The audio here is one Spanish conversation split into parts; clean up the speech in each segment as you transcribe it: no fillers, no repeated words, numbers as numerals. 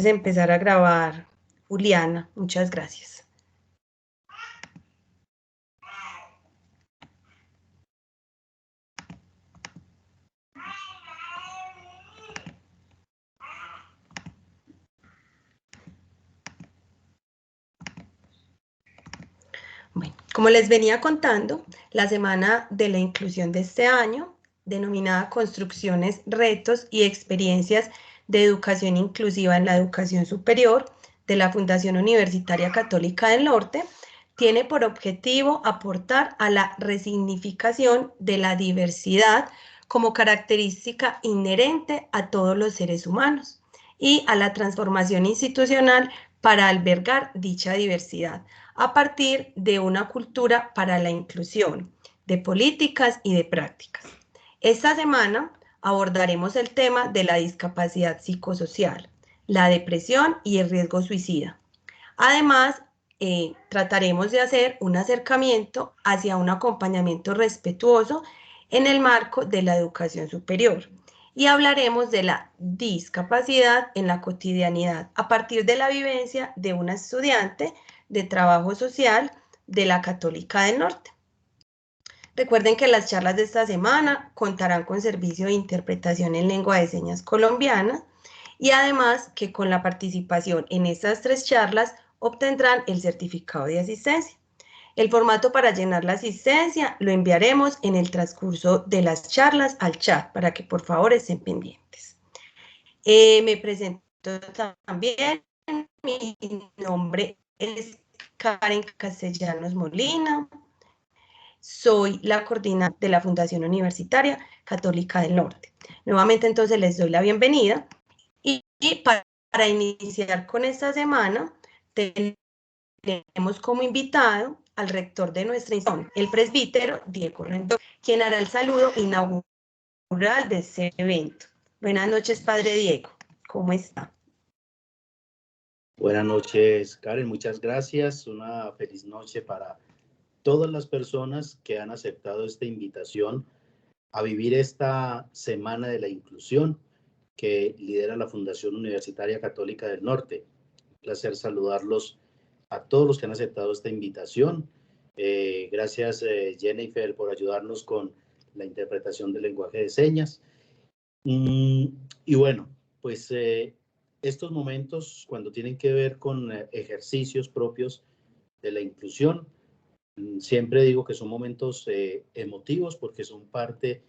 empezar a grabar, Juliana. Muchas gracias. Bueno, como les venía contando, la semana de la inclusión de este año, denominada Construcciones, Retos y Experiencias de Educación Inclusiva en la Educación Superior, de la Fundación Universitaria Católica del Norte, tiene por objetivo aportar a la resignificación de la diversidad como característica inherente a todos los seres humanos y a la transformación institucional para albergar dicha diversidad a partir de una cultura para la inclusión, de políticas y de prácticas. Esta semana abordaremos el tema de la discapacidad psicosocial, la depresión y el riesgo suicida. Además, trataremos de hacer un acercamiento hacia un acompañamiento respetuoso en el marco de la educación superior y hablaremos de la discapacidad en la cotidianidad a partir de la vivencia de una estudiante de trabajo social de la Católica del Norte. Recuerden que las charlas de esta semana contarán con servicio de interpretación en lengua de señas colombiana y además que con la participación en estas 3 charlas obtendrán el certificado de asistencia. El formato para llenar la asistencia lo enviaremos en el transcurso de las charlas al chat para que por favor estén pendientes. Me presento también, mi nombre es Karen Castellanos Molina, soy la coordinadora de la Fundación Universitaria Católica del Norte. Nuevamente entonces les doy la bienvenida y para iniciar con esta semana tenemos como invitado al rector de nuestra institución, el presbítero Diego Rendón, quien hará el saludo inaugural de este evento. Buenas noches, Padre Diego, ¿cómo está? Buenas noches, Karen, muchas gracias. Una feliz noche para todas las personas que han aceptado esta invitación a vivir esta Semana de la Inclusión que lidera la Fundación Universitaria Católica del Norte. Un placer saludarlos a todos los que han aceptado esta invitación. Gracias, Jennifer, por ayudarnos con la interpretación del lenguaje de señas. Y bueno, pues estos momentos, cuando tienen que ver con ejercicios propios de la inclusión, siempre digo que son momentos emotivos porque son parte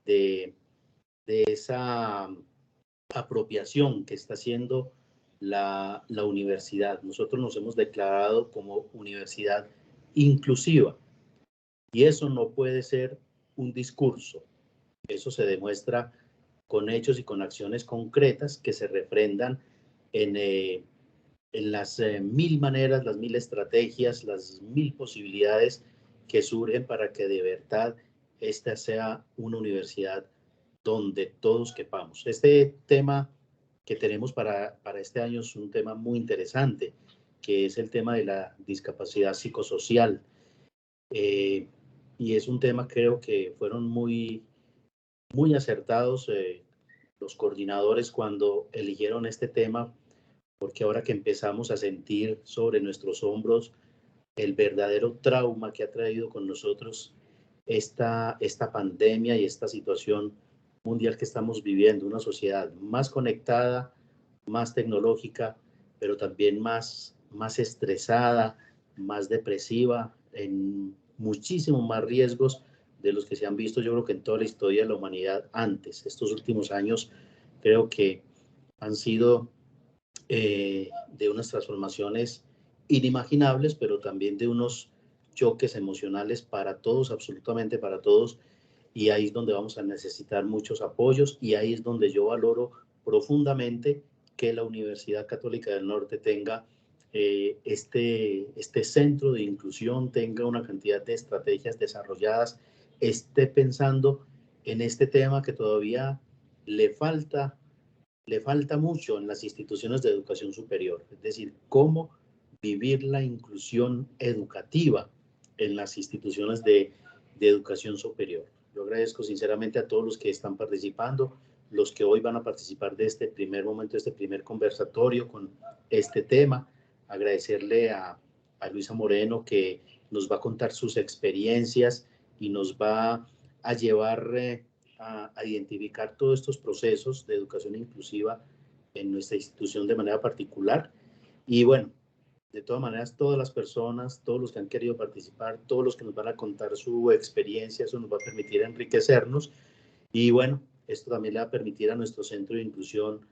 de esa apropiación que está haciendo la universidad. Nosotros nos hemos declarado como universidad inclusiva y eso no puede ser un discurso. Eso se demuestra con hechos y con acciones concretas que se refrendan en las 1000 maneras, las 1000 estrategias, las 1000 posibilidades que surgen para que de verdad esta sea una universidad donde todos quepamos. Este tema que tenemos para este año es un tema muy interesante, que es el tema de la discapacidad psicosocial. Y es un tema, creo que fueron muy acertados los coordinadores cuando eligieron este tema, porque ahora que empezamos a sentir sobre nuestros hombros el verdadero trauma que ha traído con nosotros esta pandemia y esta situación mundial que estamos viviendo, una sociedad más conectada, más tecnológica, pero también más estresada, más depresiva, en muchísimos más riesgos de los que se han visto, yo creo que en toda la historia de la humanidad antes. Estos últimos años creo que han sido de unas transformaciones inimaginables, pero también de unos choques emocionales para todos, absolutamente para todos, y ahí es donde vamos a necesitar muchos apoyos y ahí es donde yo valoro profundamente que la Universidad Católica del Norte tenga este centro de inclusión, tenga una cantidad de estrategias desarrolladas, esté pensando en este tema que todavía le falta mucho en las instituciones de educación superior, es decir, cómo vivir la inclusión educativa en las instituciones de educación superior. Yo agradezco sinceramente a todos los que están participando, los que hoy van a participar de este primer momento, de este primer conversatorio con este tema. Agradecerle a Luisa Moreno, que nos va a contar sus experiencias y nos va a llevar a identificar todos estos procesos de educación inclusiva en nuestra institución de manera particular. Y bueno, de todas maneras, todas las personas, todos los que han querido participar, todos los que nos van a contar su experiencia, eso nos va a permitir enriquecernos. Y bueno, esto también le va a permitir a nuestro centro de inclusión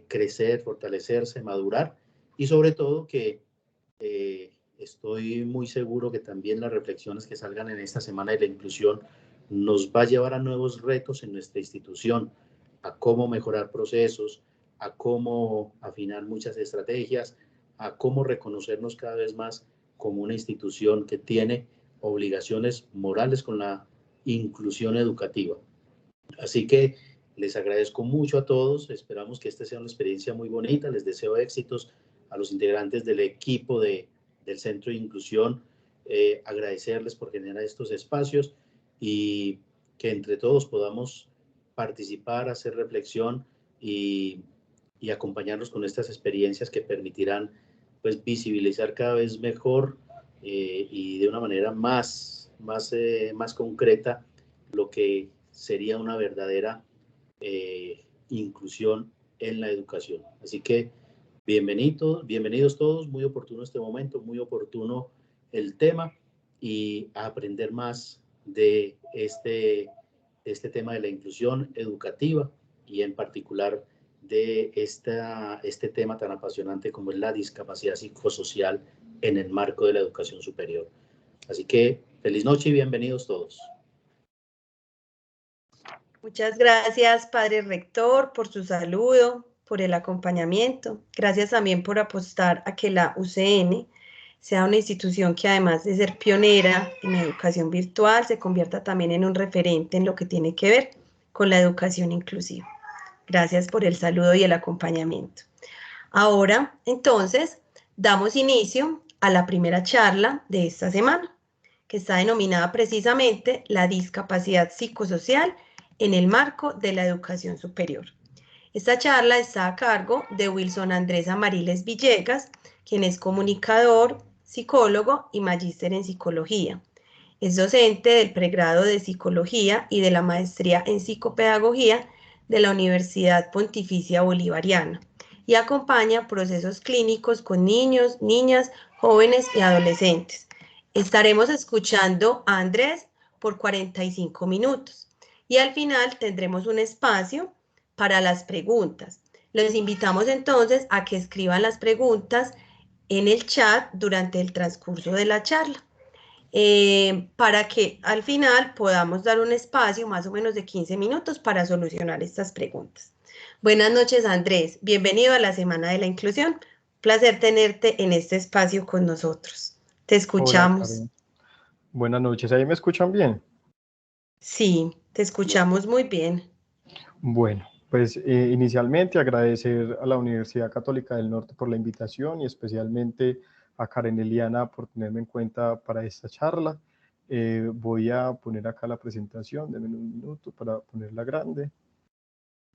crecer, fortalecerse, madurar, y sobre todo que estoy muy seguro que también las reflexiones que salgan en esta semana de la inclusión nos va a llevar a nuevos retos en nuestra institución, a cómo mejorar procesos, a cómo afinar muchas estrategias, a cómo reconocernos cada vez más como una institución que tiene obligaciones morales con la inclusión educativa. Así que les agradezco mucho a todos, esperamos que esta sea una experiencia muy bonita, les deseo éxitos a los integrantes del equipo del Centro de Inclusión, agradecerles por generar estos espacios y que entre todos podamos participar, hacer reflexión y acompañarnos con estas experiencias que permitirán pues visibilizar cada vez mejor y de una manera más concreta lo que sería una verdadera inclusión en la educación. Así que bienvenidos todos, muy oportuno este momento, muy oportuno el tema y a aprender más de este tema de la inclusión educativa y en particular de este tema tan apasionante como es la discapacidad psicosocial en el marco de la educación superior. Así que feliz noche y bienvenidos todos. Muchas gracias, padre rector, por su saludo, por el acompañamiento. Gracias también por apostar a que la UCN sea una institución que, además de ser pionera en educación virtual, se convierta también en un referente en lo que tiene que ver con la educación inclusiva. Gracias por el saludo y el acompañamiento. Ahora, entonces, damos inicio a la primera charla de esta semana, que está denominada precisamente la discapacidad psicosocial en el marco de la educación superior. Esta charla está a cargo de Wilson Andrés Amariles Villegas, quien es comunicador, psicólogo y magíster en psicología. Es docente del pregrado de psicología y de la maestría en psicopedagogía de la Universidad Pontificia Bolivariana y acompaña procesos clínicos con niños, niñas, jóvenes y adolescentes. Estaremos escuchando a Andrés por 45 minutos y al final tendremos un espacio para las preguntas. Les invitamos entonces a que escriban las preguntas en el chat durante el transcurso de la charla, para que al final podamos dar un espacio más o menos de 15 minutos para solucionar estas preguntas. Buenas noches, Andrés. Bienvenido a la Semana de la Inclusión. Placer tenerte en este espacio con nosotros. Te escuchamos. Hola, Karen. Buenas noches. ¿Ahí me escuchan bien? Sí, te escuchamos muy bien. Bueno, pues inicialmente agradecer a la Universidad Católica del Norte por la invitación y especialmente a Karen Eliana por tenerme en cuenta para esta charla. Voy a poner acá la presentación, denme un minuto para ponerla grande.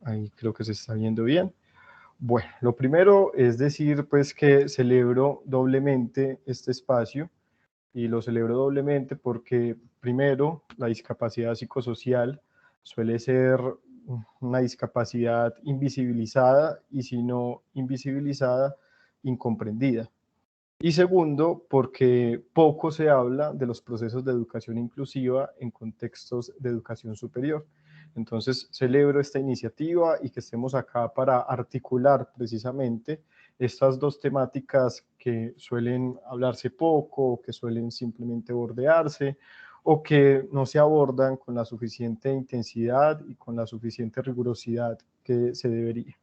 Ahí creo que se está viendo bien. Bueno, lo primero es decir pues que celebro doblemente este espacio y lo celebro doblemente porque primero la discapacidad psicosocial suele ser una discapacidad invisibilizada y si no invisibilizada, incomprendida. Y segundo, porque poco se habla de los procesos de educación inclusiva en contextos de educación superior. Entonces, celebro esta iniciativa y que estemos acá para articular precisamente estas dos temáticas que suelen hablarse poco, que suelen simplemente bordearse, o que no se abordan con la suficiente intensidad y con la suficiente rigurosidad que se debería.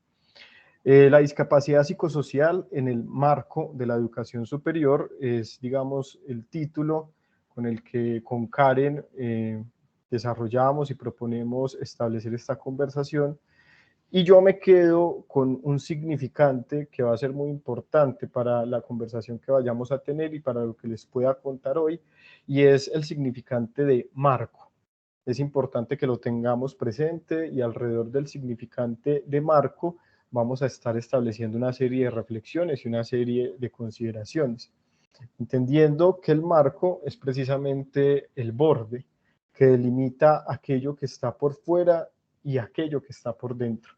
La discapacidad psicosocial en el marco de la educación superior es, digamos, el título con el que con Karen desarrollamos y proponemos establecer esta conversación. Y yo me quedo con un significante que va a ser muy importante para la conversación que vayamos a tener y para lo que les pueda contar hoy, y es el significante de marco. es importante que lo tengamos presente y alrededor del significante de marco vamos a estar estableciendo una serie de reflexiones y una serie de consideraciones, entendiendo que el marco es precisamente el borde que delimita aquello que está por fuera y aquello que está por dentro.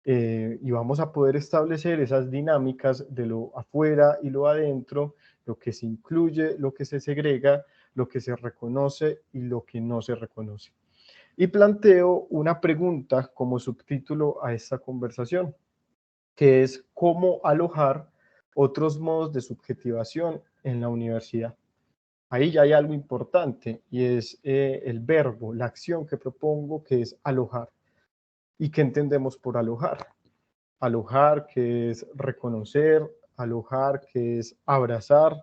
Y vamos a poder establecer esas dinámicas de lo afuera y lo adentro, lo que se incluye, lo que se segrega, lo que se reconoce y lo que no se reconoce. Y planteo una pregunta como subtítulo a esta conversación, que es cómo alojar otros modos de subjetivación en la universidad. Ahí ya hay algo importante y es el verbo, la acción que propongo, que es alojar. ¿Y qué entendemos por alojar? Alojar, que es reconocer, alojar, que es abrazar,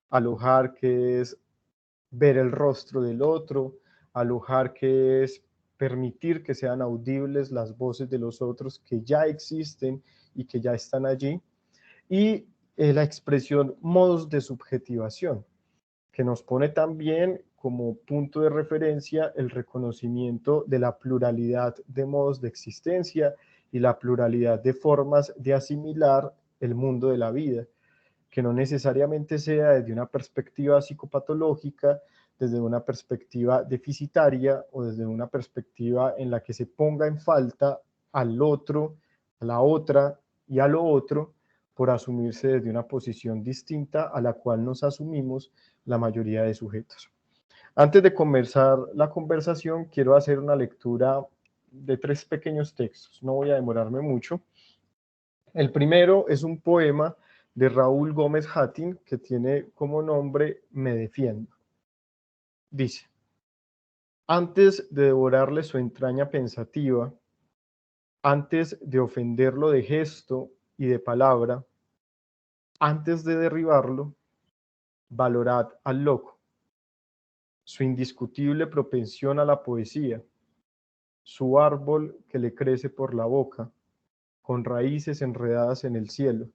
alojar, que es ver el rostro del otro, alojar, que es permitir que sean audibles las voces de los otros que ya existen y que ya están allí, y la expresión modos de subjetivación, que nos pone también como punto de referencia el reconocimiento de la pluralidad de modos de existencia y la pluralidad de formas de asimilar el mundo de la vida, que no necesariamente sea desde una perspectiva psicopatológica, desde una perspectiva deficitaria o desde una perspectiva en la que se ponga en falta al otro, a la otra y a lo otro por asumirse desde una posición distinta a la cual nos asumimos la mayoría de sujetos. Antes de comenzar la conversación, quiero hacer una lectura de 3 pequeños textos, no voy a demorarme mucho. El primero es un poema de Raúl Gómez Hattin que tiene como nombre Me defiendo. Dice: antes de devorarle su entraña pensativa, antes de ofenderlo de gesto y de palabra, antes de derribarlo, valorad al loco, su indiscutible propensión a la poesía, su árbol que le crece por la boca, con raíces enredadas en el cielo.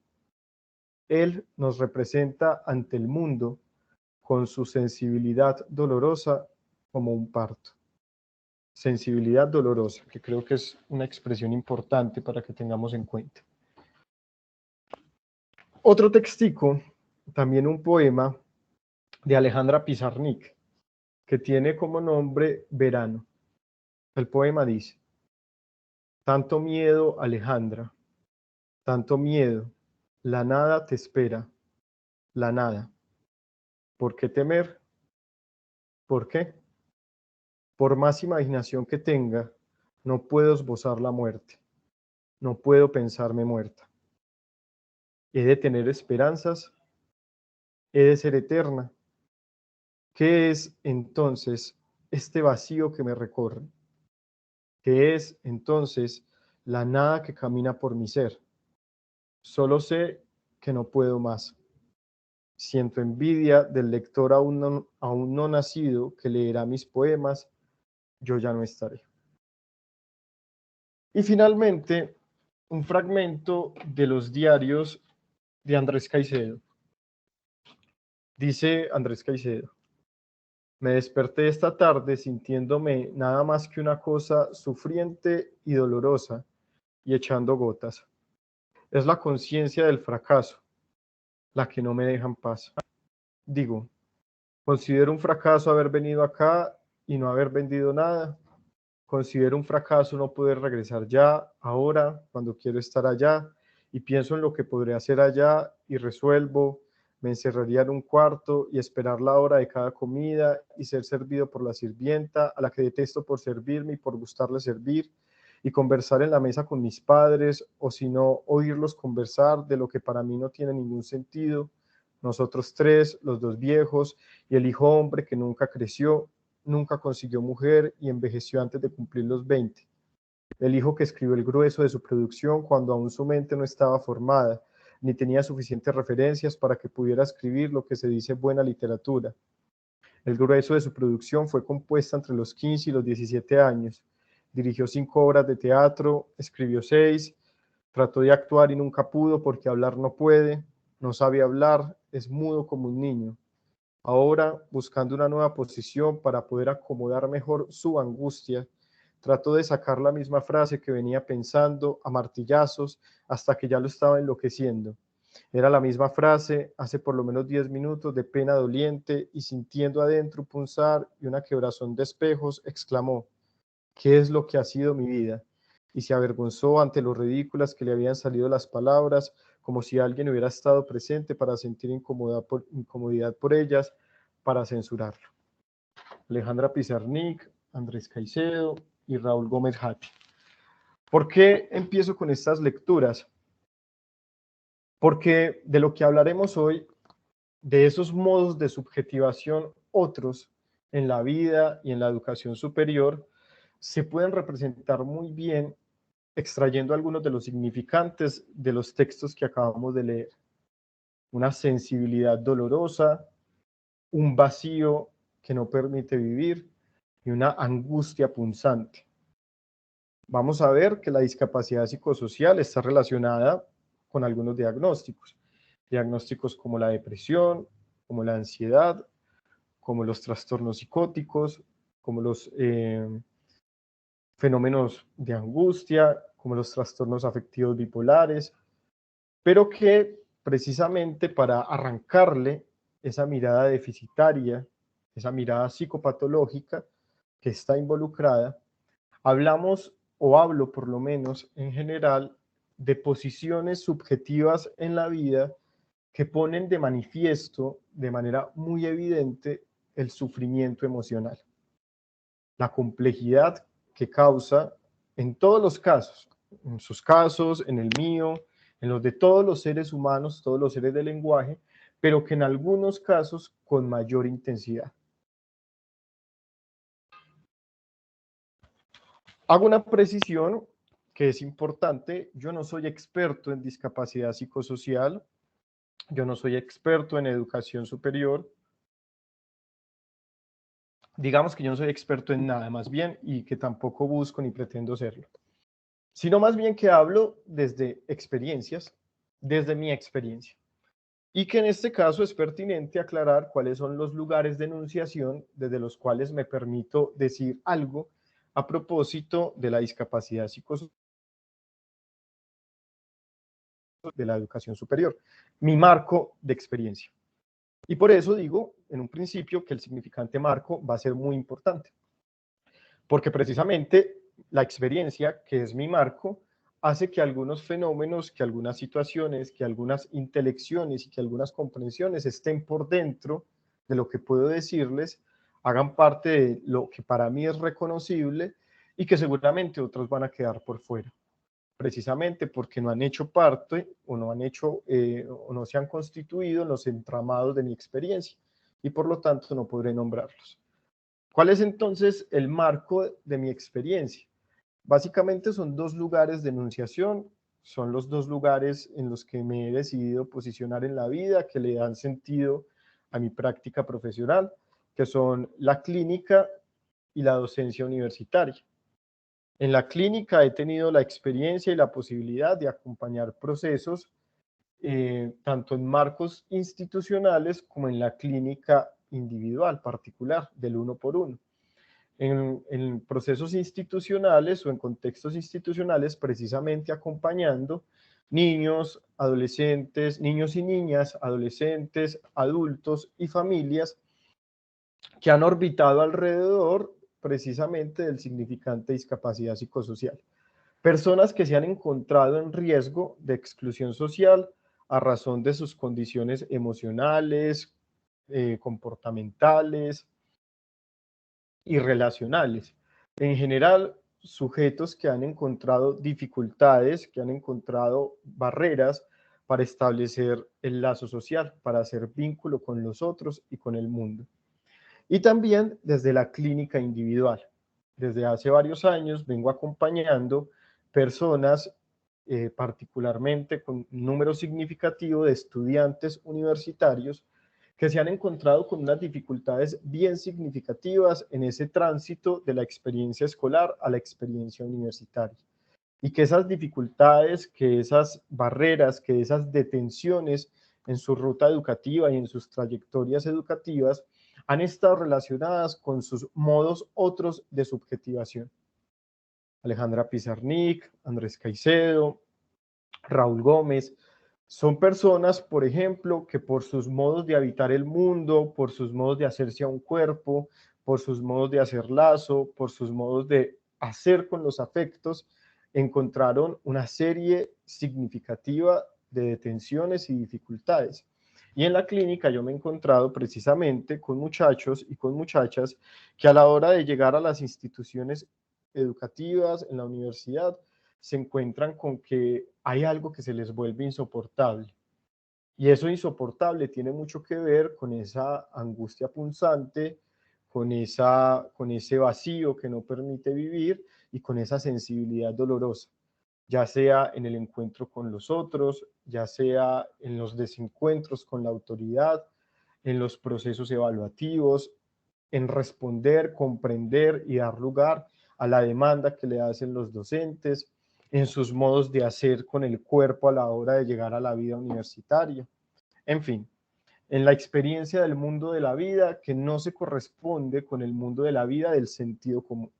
Él nos representa ante el mundo con su sensibilidad dolorosa como un parto. Sensibilidad dolorosa, que creo que es una expresión importante para que tengamos en cuenta. Otro textico, también un poema de Alejandra Pizarnik, que tiene como nombre Verano. El poema dice: tanto miedo, Alejandra, tanto miedo, la nada te espera, la nada. ¿Por qué temer? ¿Por qué? Por más imaginación que tenga, no puedo esbozar la muerte, no puedo pensarme muerta. ¿He de tener esperanzas? ¿He de ser eterna? ¿Qué es entonces este vacío que me recorre? ¿Qué es entonces la nada que camina por mi ser? Solo sé que no puedo más. Siento envidia del lector aún no nacido que leerá mis poemas. Yo ya no estaré. Y finalmente, un fragmento de los diarios de Andrés Caicedo. Dice Andrés Caicedo: me desperté esta tarde sintiéndome nada más que una cosa sufriente y dolorosa y echando gotas. Es la conciencia del fracaso, la que no me deja en paz. Digo, considero un fracaso haber venido acá y no haber vendido nada. Considero un fracaso no poder regresar ya, ahora, cuando quiero estar allá, y pienso en lo que podré hacer allá y resuelvo, me encerraría en un cuarto y esperar la hora de cada comida y ser servido por la sirvienta, a la que detesto por servirme y por gustarle servir, y conversar en la mesa con mis padres, o si no, oírlos conversar de lo que para mí no tiene ningún sentido, nosotros 3, los 2 viejos, y el hijo hombre que nunca creció, nunca consiguió mujer y envejeció antes de cumplir los 20. El hijo que escribió el grueso de su producción cuando aún su mente no estaba formada, ni tenía suficientes referencias para que pudiera escribir lo que se dice buena literatura. El grueso de su producción fue compuesta entre los 15 y los 17 años. Dirigió 5 obras de teatro, escribió 6, trató de actuar y nunca pudo porque hablar no puede, no sabe hablar, es mudo como un niño. Ahora, buscando una nueva posición para poder acomodar mejor su angustia, trató de sacar la misma frase que venía pensando a martillazos hasta que ya lo estaba enloqueciendo. Era la misma frase hace por lo menos 10 minutos de pena doliente y sintiendo adentro un punzar y una quebrazón de espejos, exclamó: ¿qué es lo que ha sido mi vida? Y se avergonzó ante lo ridículas que le habían salido las palabras, como si alguien hubiera estado presente para sentir incomodidad por ellas, para censurarlo. Alejandra Pizarnik, Andrés Caicedo y Raúl Gómez Hatt. ¿Por qué empiezo con estas lecturas? Porque de lo que hablaremos hoy, de esos modos de subjetivación otros en la vida y en la educación superior, se pueden representar muy bien extrayendo algunos de los significantes de los textos que acabamos de leer. Una sensibilidad dolorosa, un vacío que no permite vivir y una angustia punzante. Vamos a ver que la discapacidad psicosocial está relacionada con algunos diagnósticos. Diagnósticos como la depresión, como la ansiedad, como los trastornos psicóticos, como los fenómenos de angustia, como los trastornos afectivos bipolares, pero que precisamente para arrancarle esa mirada deficitaria, esa mirada psicopatológica que está involucrada, hablamos o hablo por lo menos en general de posiciones subjetivas en la vida que ponen de manifiesto de manera muy evidente el sufrimiento emocional, la complejidad que causa en todos los casos, en sus casos, en el mío, en los de todos los seres humanos, todos los seres del lenguaje, pero que en algunos casos con mayor intensidad. Hago una precisión que es importante: yo no soy experto en discapacidad psicosocial, yo no soy experto en educación superior, digamos que yo no soy experto en nada más bien, y que tampoco busco ni pretendo serlo, sino más bien que hablo desde experiencias, desde mi experiencia, y que en este caso es pertinente aclarar cuáles son los lugares de enunciación desde los cuales me permito decir algo a propósito de la discapacidad psicosocial, de la educación superior, mi marco de experiencia. Y por eso digo en un principio que el significante marco va a ser muy importante, porque precisamente la experiencia, que es mi marco, hace que algunos fenómenos, que algunas situaciones, que algunas intelecciones y que algunas comprensiones estén por dentro de lo que puedo decirles, hagan parte de lo que para mí es reconocible y que seguramente otros van a quedar por fuera, precisamente porque no han hecho parte o no han hecho o no se han constituido en los entramados de mi experiencia y por lo tanto no podré nombrarlos. ¿Cuál es entonces el marco de mi experiencia? Básicamente son dos lugares de enunciación, son los dos lugares en los que me he decidido posicionar en la vida, que le dan sentido a mi práctica profesional, que son la clínica y la docencia universitaria. En la clínica he tenido la experiencia y la posibilidad de acompañar procesos tanto en marcos institucionales como en la clínica individual, particular, del uno por uno. En procesos institucionales o en contextos institucionales, precisamente acompañando niños, adolescentes, niños y niñas, adolescentes, adultos y familias que han orbitado alrededor precisamente del significante discapacidad psicosocial. Personas que se han encontrado en riesgo de exclusión social a razón de sus condiciones emocionales, comportamentales y relacionales. En general, sujetos que han encontrado dificultades, que han encontrado barreras para establecer el lazo social, para hacer vínculo con los otros y con el mundo. Y también desde la clínica individual. Desde hace varios años vengo acompañando personas, particularmente con un número significativo de estudiantes universitarios que se han encontrado con unas dificultades bien significativas en ese tránsito de la experiencia escolar a la experiencia universitaria. Y que esas dificultades, que esas barreras, que esas detenciones en su ruta educativa y en sus trayectorias educativas han estado relacionadas con sus modos otros de subjetivación. Alejandra Pizarnik, Andrés Caicedo, Raúl Gómez, son personas, por ejemplo, que por sus modos de habitar el mundo, por sus modos de hacerse a un cuerpo, por sus modos de hacer lazo, por sus modos de hacer con los afectos, encontraron una serie significativa de detenciones y dificultades. Y en la clínica yo me he encontrado precisamente con muchachos y con muchachas que a la hora de llegar a las instituciones educativas, en la universidad, se encuentran con que hay algo que se les vuelve insoportable. Y eso insoportable tiene mucho que ver con esa angustia punzante, con ese vacío que no permite vivir y con esa sensibilidad dolorosa, ya sea en el encuentro con los otros, ya sea en los desencuentros con la autoridad, en los procesos evaluativos, en responder, comprender y dar lugar a la demanda que le hacen los docentes, en sus modos de hacer con el cuerpo a la hora de llegar a la vida universitaria. En fin, en la experiencia del mundo de la vida que no se corresponde con el mundo de la vida del sentido común.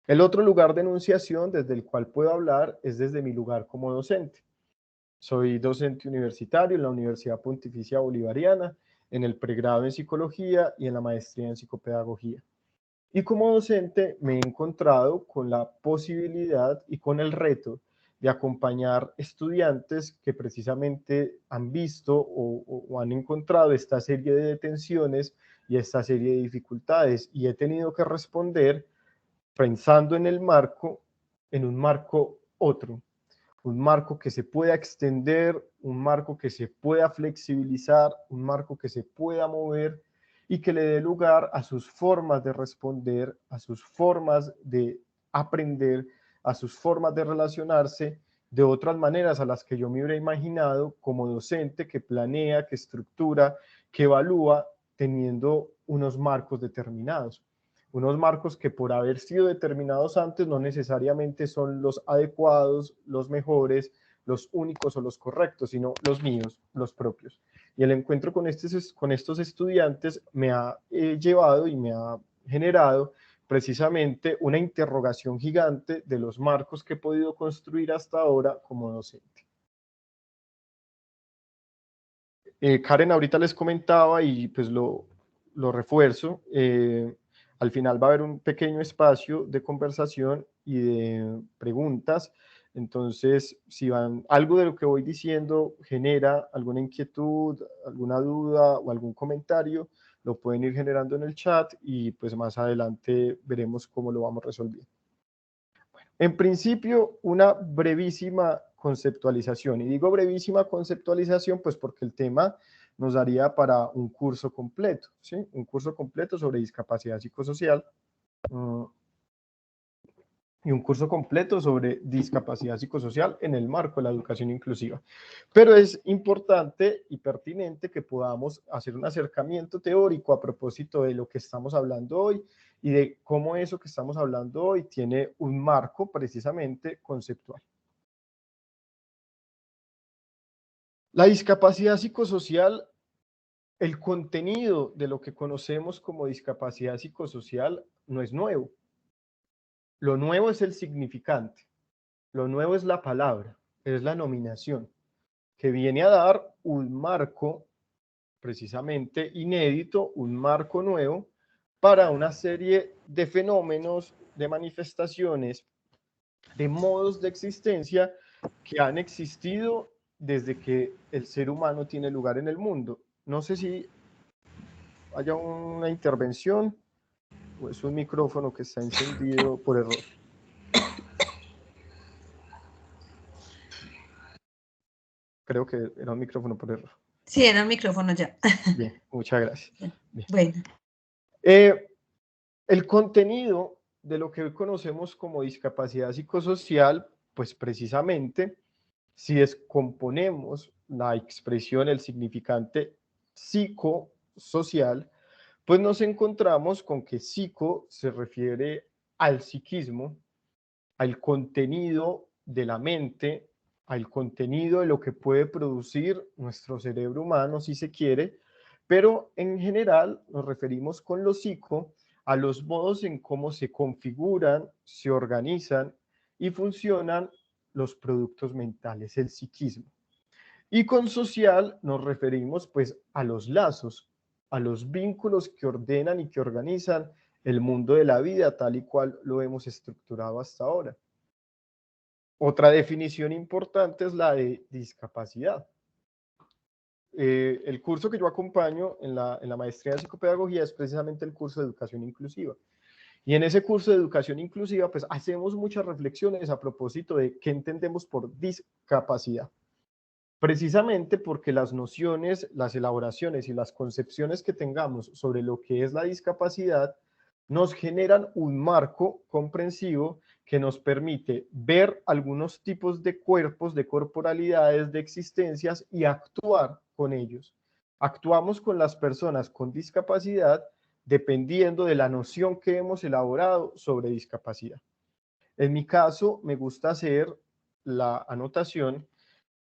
El otro lugar de enunciación desde el cual puedo hablar es desde mi lugar como docente. Soy docente universitario en la Universidad Pontificia Bolivariana, en el pregrado en psicología y en la maestría en psicopedagogía. Y como docente me he encontrado con la posibilidad y con el reto de acompañar estudiantes que precisamente han visto o han encontrado esta serie de detenciones y esta serie de dificultades, y he tenido que responder pensando en el marco, en un marco otro, un marco que se pueda extender, un marco que se pueda flexibilizar, un marco que se pueda mover y que le dé lugar a sus formas de responder, a sus formas de aprender, a sus formas de relacionarse de otras maneras a las que yo me hubiera imaginado como docente que planea, que estructura, que evalúa, teniendo unos marcos determinados. Unos marcos que por haber sido determinados antes no necesariamente son los adecuados, los mejores, los únicos o los correctos, sino los míos, los propios. Y el encuentro con estos estudiantes me ha llevado y me ha generado precisamente una interrogación gigante de los marcos que he podido construir hasta ahora como docente. Karen ahorita les comentaba y pues lo refuerzo, al final va a haber un pequeño espacio de conversación y de preguntas. Entonces, si algo de lo que voy diciendo genera alguna inquietud, alguna duda o algún comentario, lo pueden ir generando en el chat y pues más adelante veremos cómo lo vamos resolviendo. Bueno, en principio, una brevísima conceptualización. Y digo brevísima conceptualización pues porque el tema nos daría para un curso completo, ¿sí? Un curso completo sobre discapacidad psicosocial y un curso completo sobre discapacidad psicosocial en el marco de la educación inclusiva. Pero es importante y pertinente que podamos hacer un acercamiento teórico a propósito de lo que estamos hablando hoy y de cómo eso que estamos hablando hoy tiene un marco precisamente conceptual. La discapacidad psicosocial, el contenido de lo que conocemos como discapacidad psicosocial no es nuevo. Lo nuevo es el significante, lo nuevo es la palabra, es la nominación, que viene a dar un marco precisamente inédito, un marco nuevo para una serie de fenómenos, de manifestaciones, de modos de existencia que han existido desde que el ser humano tiene lugar en el mundo. No sé si haya una intervención o es un micrófono que está encendido por error. Creo que era un micrófono por error. Sí, era un micrófono ya. Bien, muchas gracias. Bien. Bueno. El contenido de lo que hoy conocemos como discapacidad psicosocial, pues precisamente, si descomponemos la expresión, el significante psicosocial, pues nos encontramos con que psico se refiere al psiquismo, al contenido de la mente, al contenido de lo que puede producir nuestro cerebro humano, si se quiere, pero en general nos referimos con lo psico a los modos en cómo se configuran, se organizan y funcionan los productos mentales, el psiquismo. Y con social nos referimos pues a los lazos, a los vínculos que ordenan y que organizan el mundo de la vida tal y cual lo hemos estructurado hasta ahora. Otra definición importante es la de discapacidad. El curso que yo acompaño en la maestría de psicopedagogía es precisamente el curso de educación inclusiva. Y en ese curso de educación inclusiva, pues hacemos muchas reflexiones a propósito de qué entendemos por discapacidad. Precisamente porque las nociones, las elaboraciones y las concepciones que tengamos sobre lo que es la discapacidad nos generan un marco comprensivo que nos permite ver algunos tipos de cuerpos, de corporalidades, de existencias y actuar con ellos. Actuamos con las personas con discapacidad dependiendo de la noción que hemos elaborado sobre discapacidad. En mi caso, me gusta hacer la anotación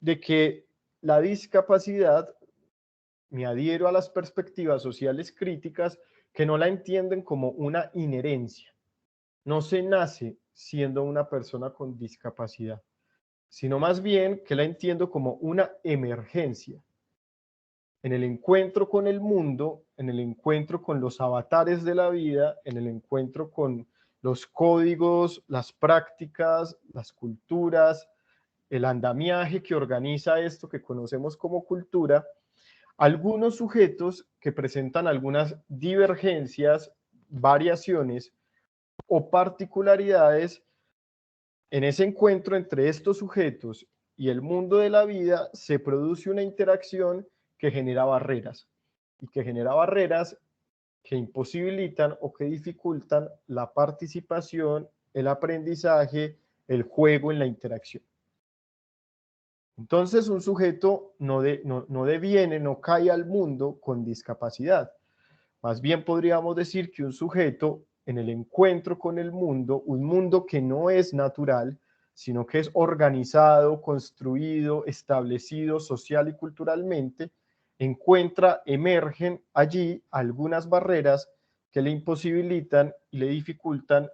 de que la discapacidad, me adhiero a las perspectivas sociales críticas que no la entienden como una inherencia. No se nace siendo una persona con discapacidad, sino más bien que la entiendo como una emergencia. En el encuentro con el mundo, en el encuentro con los avatares de la vida, en el encuentro con los códigos, las prácticas, las culturas, el andamiaje que organiza esto que conocemos como cultura, algunos sujetos que presentan algunas divergencias, variaciones o particularidades, en ese encuentro entre estos sujetos y el mundo de la vida se produce una interacción que genera barreras y que genera barreras que imposibilitan o que dificultan la participación, el aprendizaje, el juego en la interacción. Entonces, un sujeto no deviene, no cae al mundo con discapacidad. Más bien podríamos decir que un sujeto en el encuentro con el mundo, un mundo que no es natural, sino que es organizado, construido, establecido social y culturalmente, emergen allí algunas barreras que le imposibilitan y le dificultan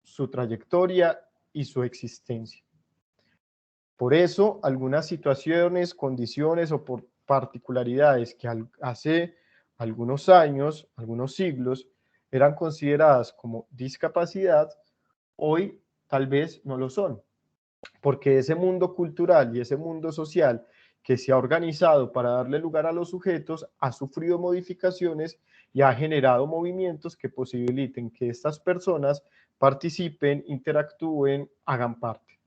su trayectoria y su existencia. Por eso, algunas situaciones, condiciones o por particularidades que hace algunos años, algunos siglos, eran consideradas como discapacidad, hoy tal vez no lo son, porque ese mundo cultural y ese mundo social que se ha organizado para darle lugar a los sujetos ha sufrido modificaciones y ha generado movimientos que posibiliten que estas personas participen, interactúen, hagan parte.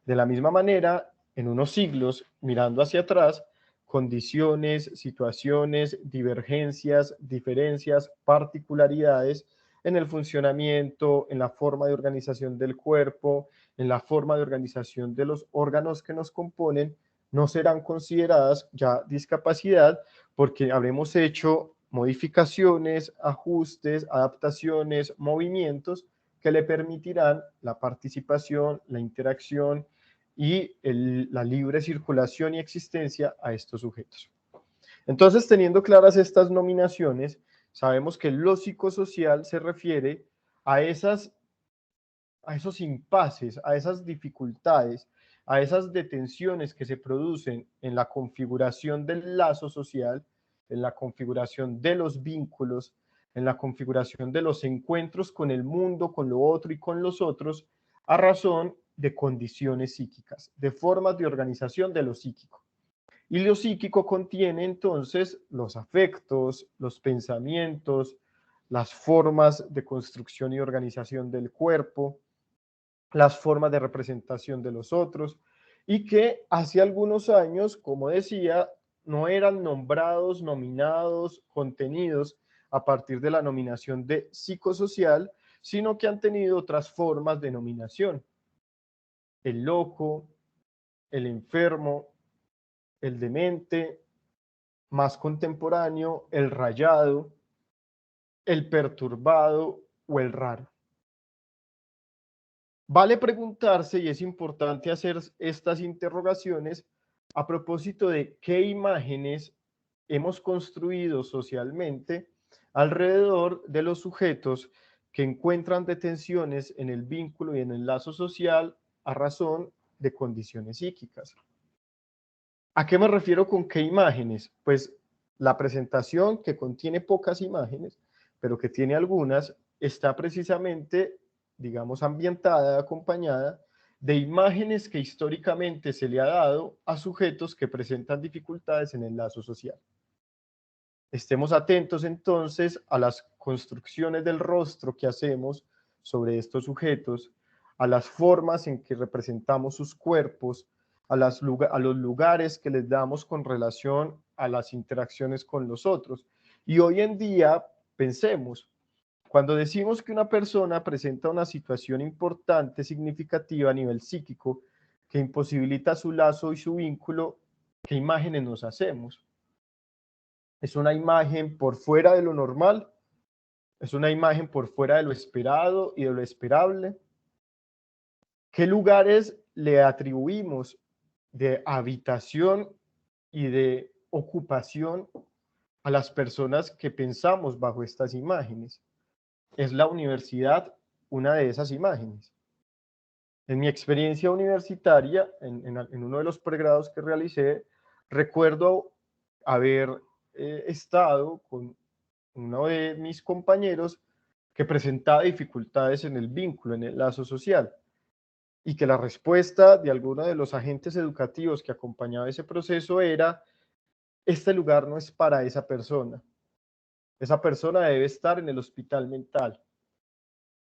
De la misma manera, en unos siglos, mirando hacia atrás, condiciones, situaciones, divergencias, diferencias, particularidades en el funcionamiento, en la forma de organización del cuerpo, en la forma de organización de los órganos que nos componen, no serán consideradas ya discapacidad porque habremos hecho modificaciones, ajustes, adaptaciones, movimientos que le permitirán la participación, la interacción y la libre circulación y existencia a estos sujetos. Entonces, teniendo claras estas nominaciones, sabemos que lo psicosocial se refiere a esos impases, a esas dificultades, a esas detenciones que se producen en la configuración del lazo social, en la configuración de los vínculos, en la configuración de los encuentros con el mundo, con lo otro y con los otros, a razón de condiciones psíquicas, de formas de organización de lo psíquico. Y lo psíquico contiene entonces los afectos, los pensamientos, las formas de construcción y organización del cuerpo, las formas de representación de los otros, y que hace algunos años, como decía, no eran nombrados, nominados, contenidos a partir de la nominación de psicosocial, sino que han tenido otras formas de nominación. El loco, el enfermo, el demente, más contemporáneo, el rayado, el perturbado o el raro. Vale preguntarse, y es importante hacer estas interrogaciones a propósito de qué imágenes hemos construido socialmente alrededor de los sujetos que encuentran detenciones en el vínculo y en el lazo social a razón de condiciones psíquicas. ¿A qué me refiero con qué imágenes? Pues la presentación, que contiene pocas imágenes, pero que tiene algunas, está precisamente, digamos, ambientada, acompañada de imágenes que históricamente se le ha dado a sujetos que presentan dificultades en el lazo social. Estemos atentos entonces a las construcciones del rostro que hacemos sobre estos sujetos, a las formas en que representamos sus cuerpos, a los lugares que les damos con relación a las interacciones con los otros. Y hoy en día, pensemos, cuando decimos que una persona presenta una situación importante, significativa a nivel psíquico, que imposibilita su lazo y su vínculo, ¿qué imágenes nos hacemos? ¿Es una imagen por fuera de lo normal? ¿Es una imagen por fuera de lo esperado y de lo esperable? ¿Qué lugares le atribuimos de habitación y de ocupación a las personas que pensamos bajo estas imágenes? ¿Es la universidad una de esas imágenes? En mi experiencia universitaria, en uno de los pregrados que realicé, recuerdo haber estado con uno de mis compañeros que presentaba dificultades en el vínculo, en el lazo social, y que la respuesta de alguno de los agentes educativos que acompañaba ese proceso era: este lugar no es para esa persona debe estar en el hospital mental,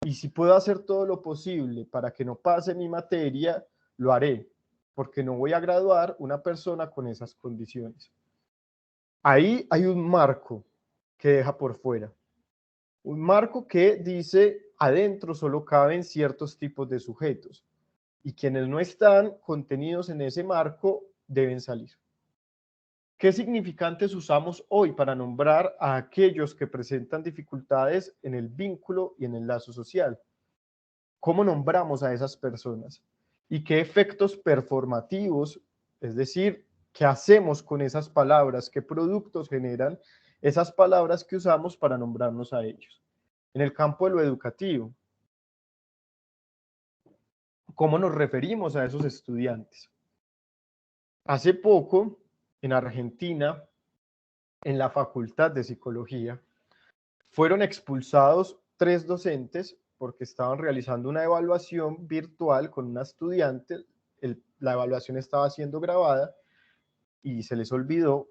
y si puedo hacer todo lo posible para que no pase mi materia, lo haré, porque no voy a graduar una persona con esas condiciones. Ahí hay un marco que deja por fuera. Un marco que dice: adentro solo caben ciertos tipos de sujetos y quienes no están contenidos en ese marco deben salir. ¿Qué significantes usamos hoy para nombrar a aquellos que presentan dificultades en el vínculo y en el lazo social? ¿Cómo nombramos a esas personas? ¿Y qué efectos performativos, es decir, qué hacemos con esas palabras, qué productos generan esas palabras que usamos para nombrarnos a ellos? En el campo de lo educativo, ¿cómo nos referimos a esos estudiantes? Hace poco, en Argentina, en la Facultad de Psicología, fueron expulsados 3 docentes porque estaban realizando una evaluación virtual con una estudiante. La evaluación estaba siendo grabada y se les olvidó.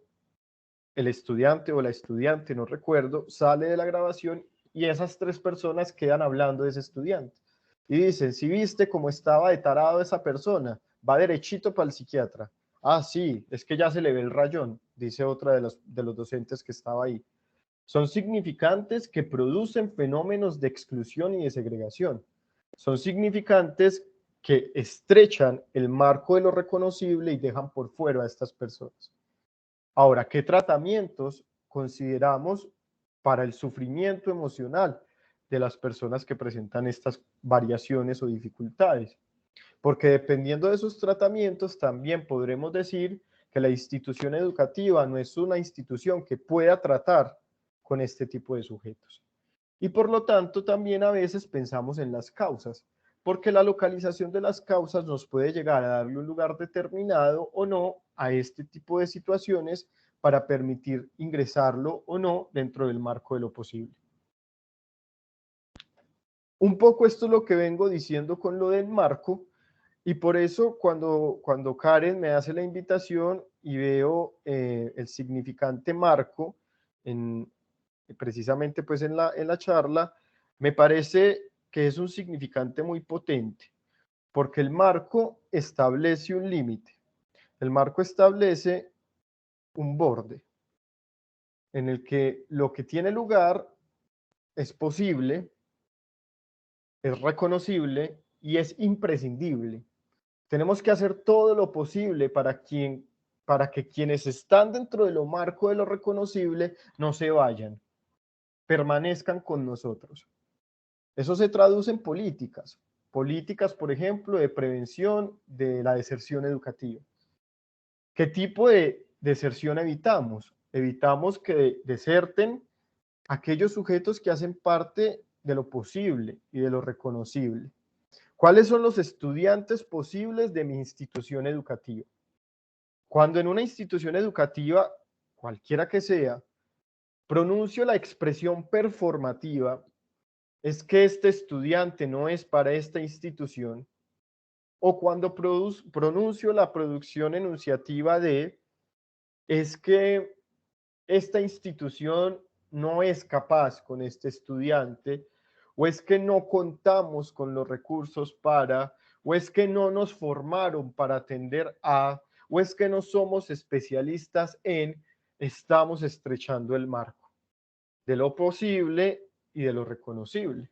El estudiante o la estudiante, no recuerdo, sale de la grabación y esas 3 personas quedan hablando de ese estudiante. Y dicen: si viste cómo estaba de tarado esa persona, va derechito para el psiquiatra. Ah, sí, es que ya se le ve el rayón, dice otra de los docentes que estaba ahí. Son significantes que producen fenómenos de exclusión y de segregación. Son significantes que estrechan el marco de lo reconocible y dejan por fuera a estas personas. Ahora, ¿qué tratamientos consideramos para el sufrimiento emocional de las personas que presentan estas variaciones o dificultades? Porque dependiendo de esos tratamientos, también podremos decir que la institución educativa no es una institución que pueda tratar con este tipo de sujetos. Y por lo tanto, también a veces pensamos en las causas, porque la localización de las causas nos puede llegar a darle un lugar determinado o no a este tipo de situaciones para permitir ingresarlo o no dentro del marco de lo posible. Un poco esto es lo que vengo diciendo con lo del marco, y por eso cuando Karen me hace la invitación y veo el significante marco, precisamente pues en la charla, me parece que es un significante muy potente, porque el marco establece un límite, el marco establece un borde en el que lo que tiene lugar es posible, es reconocible y es imprescindible. Tenemos que hacer todo lo posible para que quienes están dentro de lo marco de lo reconocible no se vayan, permanezcan con nosotros. Eso se traduce en políticas, políticas, por ejemplo, de prevención de la deserción educativa. ¿Qué tipo de deserción evitamos? Evitamos que deserten aquellos sujetos que hacen parte de lo posible y de lo reconocible. ¿Cuáles son los estudiantes posibles de mi institución educativa? Cuando en una institución educativa, cualquiera que sea, pronuncio la expresión performativa, es que este estudiante no es para esta institución, o cuando pronuncio la producción enunciativa de, es que esta institución no es capaz con este estudiante, o es que no contamos con los recursos para, o es que no nos formaron para atender a, o es que no somos especialistas en, estamos estrechando el marco de lo posible y de lo reconocible.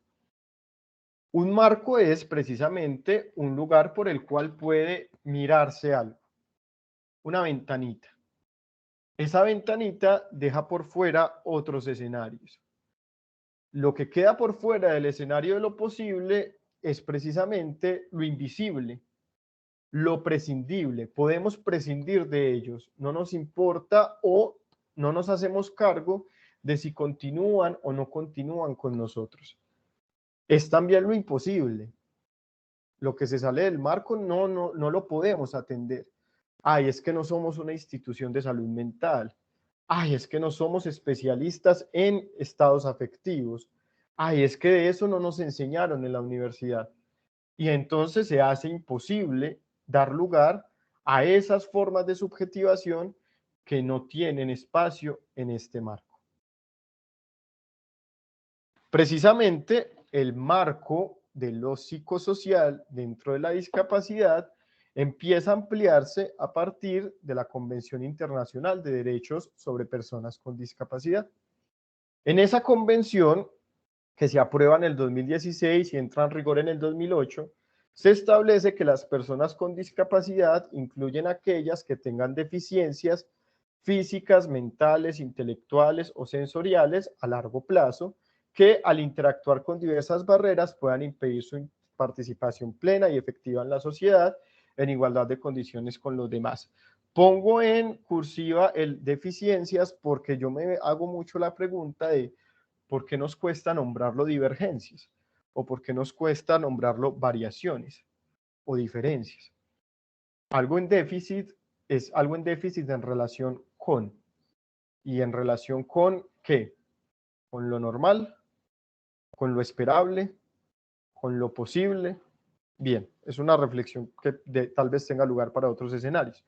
Un marco es precisamente un lugar por el cual puede mirarse algo, una ventanita. Esa ventanita deja por fuera otros escenarios. Lo que queda por fuera del escenario de lo posible es precisamente lo invisible, lo prescindible. Podemos prescindir de ellos, no nos importa o no nos hacemos cargo de si continúan o no continúan con nosotros. Es también lo imposible. Lo que se sale del marco no lo podemos atender. Ay, es que no somos una institución de salud mental. Ay, es que no somos especialistas en estados afectivos. Ay, es que de eso no nos enseñaron en la universidad. Y entonces se hace imposible dar lugar a esas formas de subjetivación que no tienen espacio en este marco. Precisamente el marco de lo psicosocial dentro de la discapacidad empieza a ampliarse a partir de la Convención Internacional de Derechos sobre Personas con Discapacidad. En esa convención, que se aprueba en el 2016 y entra en rigor en el 2008, se establece que las personas con discapacidad incluyen aquellas que tengan deficiencias físicas, mentales, intelectuales o sensoriales a largo plazo, que al interactuar con diversas barreras puedan impedir su participación plena y efectiva en la sociedad en igualdad de condiciones con los demás. Pongo en cursiva el deficiencias porque yo me hago mucho la pregunta de ¿por qué nos cuesta nombrarlo divergencias? ¿O por qué nos cuesta nombrarlo variaciones o diferencias? Algo en déficit es algo en déficit en relación con. ¿Y en relación con qué? Con lo normal, con lo esperable, con lo posible. Bien, es una reflexión que tal vez tenga lugar para otros escenarios.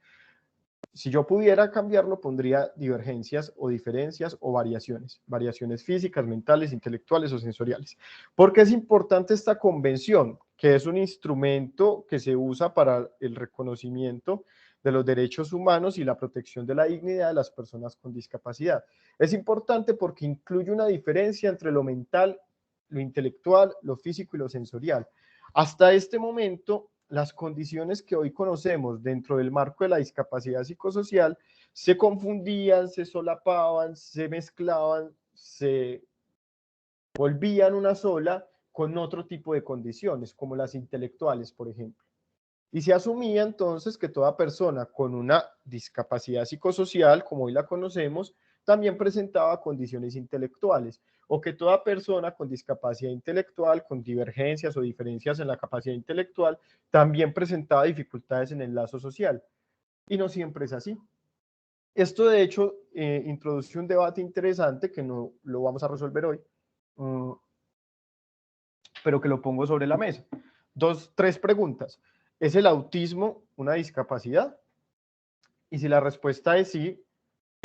Si yo pudiera cambiarlo, pondría divergencias o diferencias o variaciones. Variaciones físicas, mentales, intelectuales o sensoriales. ¿Por qué es importante esta convención? Que es un instrumento que se usa para el reconocimiento de los derechos humanos y la protección de la dignidad de las personas con discapacidad. Es importante porque incluye una diferencia entre lo mental, lo intelectual, lo físico y lo sensorial. Hasta este momento, las condiciones que hoy conocemos dentro del marco de la discapacidad psicosocial se confundían, se solapaban, se mezclaban, se volvían una sola con otro tipo de condiciones, como las intelectuales, por ejemplo. Y se asumía entonces que toda persona con una discapacidad psicosocial, como hoy la conocemos, también presentaba condiciones intelectuales, o que toda persona con discapacidad intelectual, con divergencias o diferencias en la capacidad intelectual, también presentaba dificultades en el lazo social. Y no siempre es así. Esto, de hecho, introduce un debate interesante que no lo vamos a resolver hoy, pero que lo pongo sobre la mesa. Tres preguntas. ¿Es el autismo una discapacidad? Y si la respuesta es sí,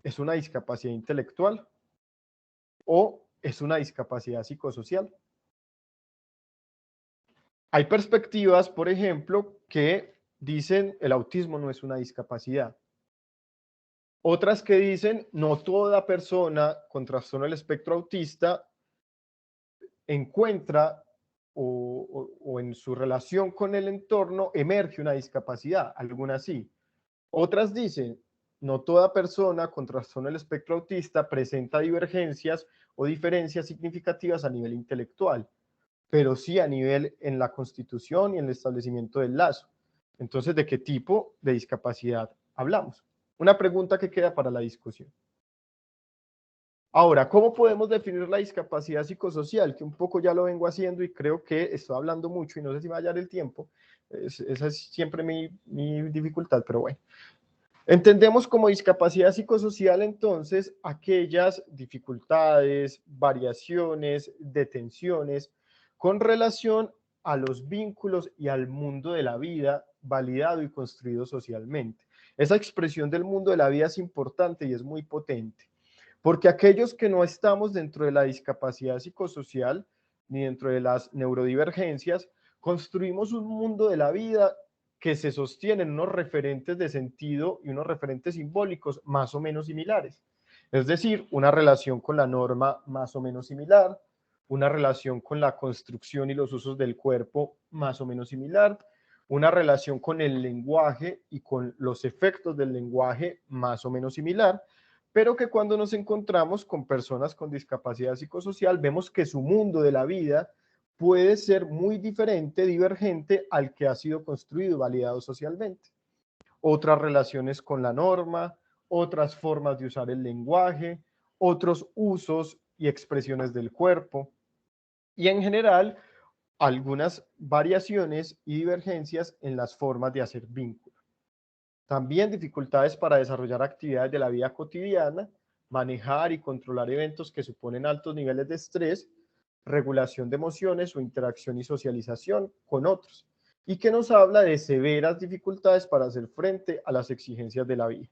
¿es una discapacidad intelectual o es una discapacidad psicosocial? Hay perspectivas, por ejemplo, que dicen el autismo no es una discapacidad. Otras que dicen no toda persona con trastorno del espectro autista encuentra o en su relación con el entorno emerge una discapacidad, algunas sí. Otras dicen, no toda persona con trastorno del espectro autista presenta divergencias o diferencias significativas a nivel intelectual. pero sí a nivel en la constitución y en el establecimiento del lazo. Entonces, ¿de qué tipo de discapacidad hablamos? Una pregunta que queda para la discusión. Ahora, ¿cómo podemos definir la discapacidad psicosocial? Que un poco ya lo vengo haciendo y creo que estoy hablando mucho y no sé si me va a hallar el tiempo. Esa es siempre mi dificultad, pero bueno. Entendemos como discapacidad psicosocial entonces aquellas dificultades, variaciones, detenciones con relación a los vínculos y al mundo de la vida validado y construido socialmente. Esa expresión del mundo de la vida es importante y es muy potente, porque aquellos que no estamos dentro de la discapacidad psicosocial ni dentro de las neurodivergencias, construimos un mundo de la vida que se sostienen unos referentes de sentido y unos referentes simbólicos más o menos similares. Es decir, una relación con la norma más o menos similar, una relación con la construcción y los usos del cuerpo más o menos similar, una relación con el lenguaje y con los efectos del lenguaje más o menos similar, pero que cuando nos encontramos con personas con discapacidad psicosocial, vemos que su mundo de la vida puede ser muy diferente, divergente al que ha sido construido y validado socialmente. Otras relaciones con la norma, otras formas de usar el lenguaje, otros usos y expresiones del cuerpo, y en general algunas variaciones y divergencias en las formas de hacer vínculo. También dificultades para desarrollar actividades de la vida cotidiana, manejar y controlar eventos que suponen altos niveles de estrés, regulación de emociones o interacción y socialización con otros, y que nos habla de severas dificultades para hacer frente a las exigencias de la vida.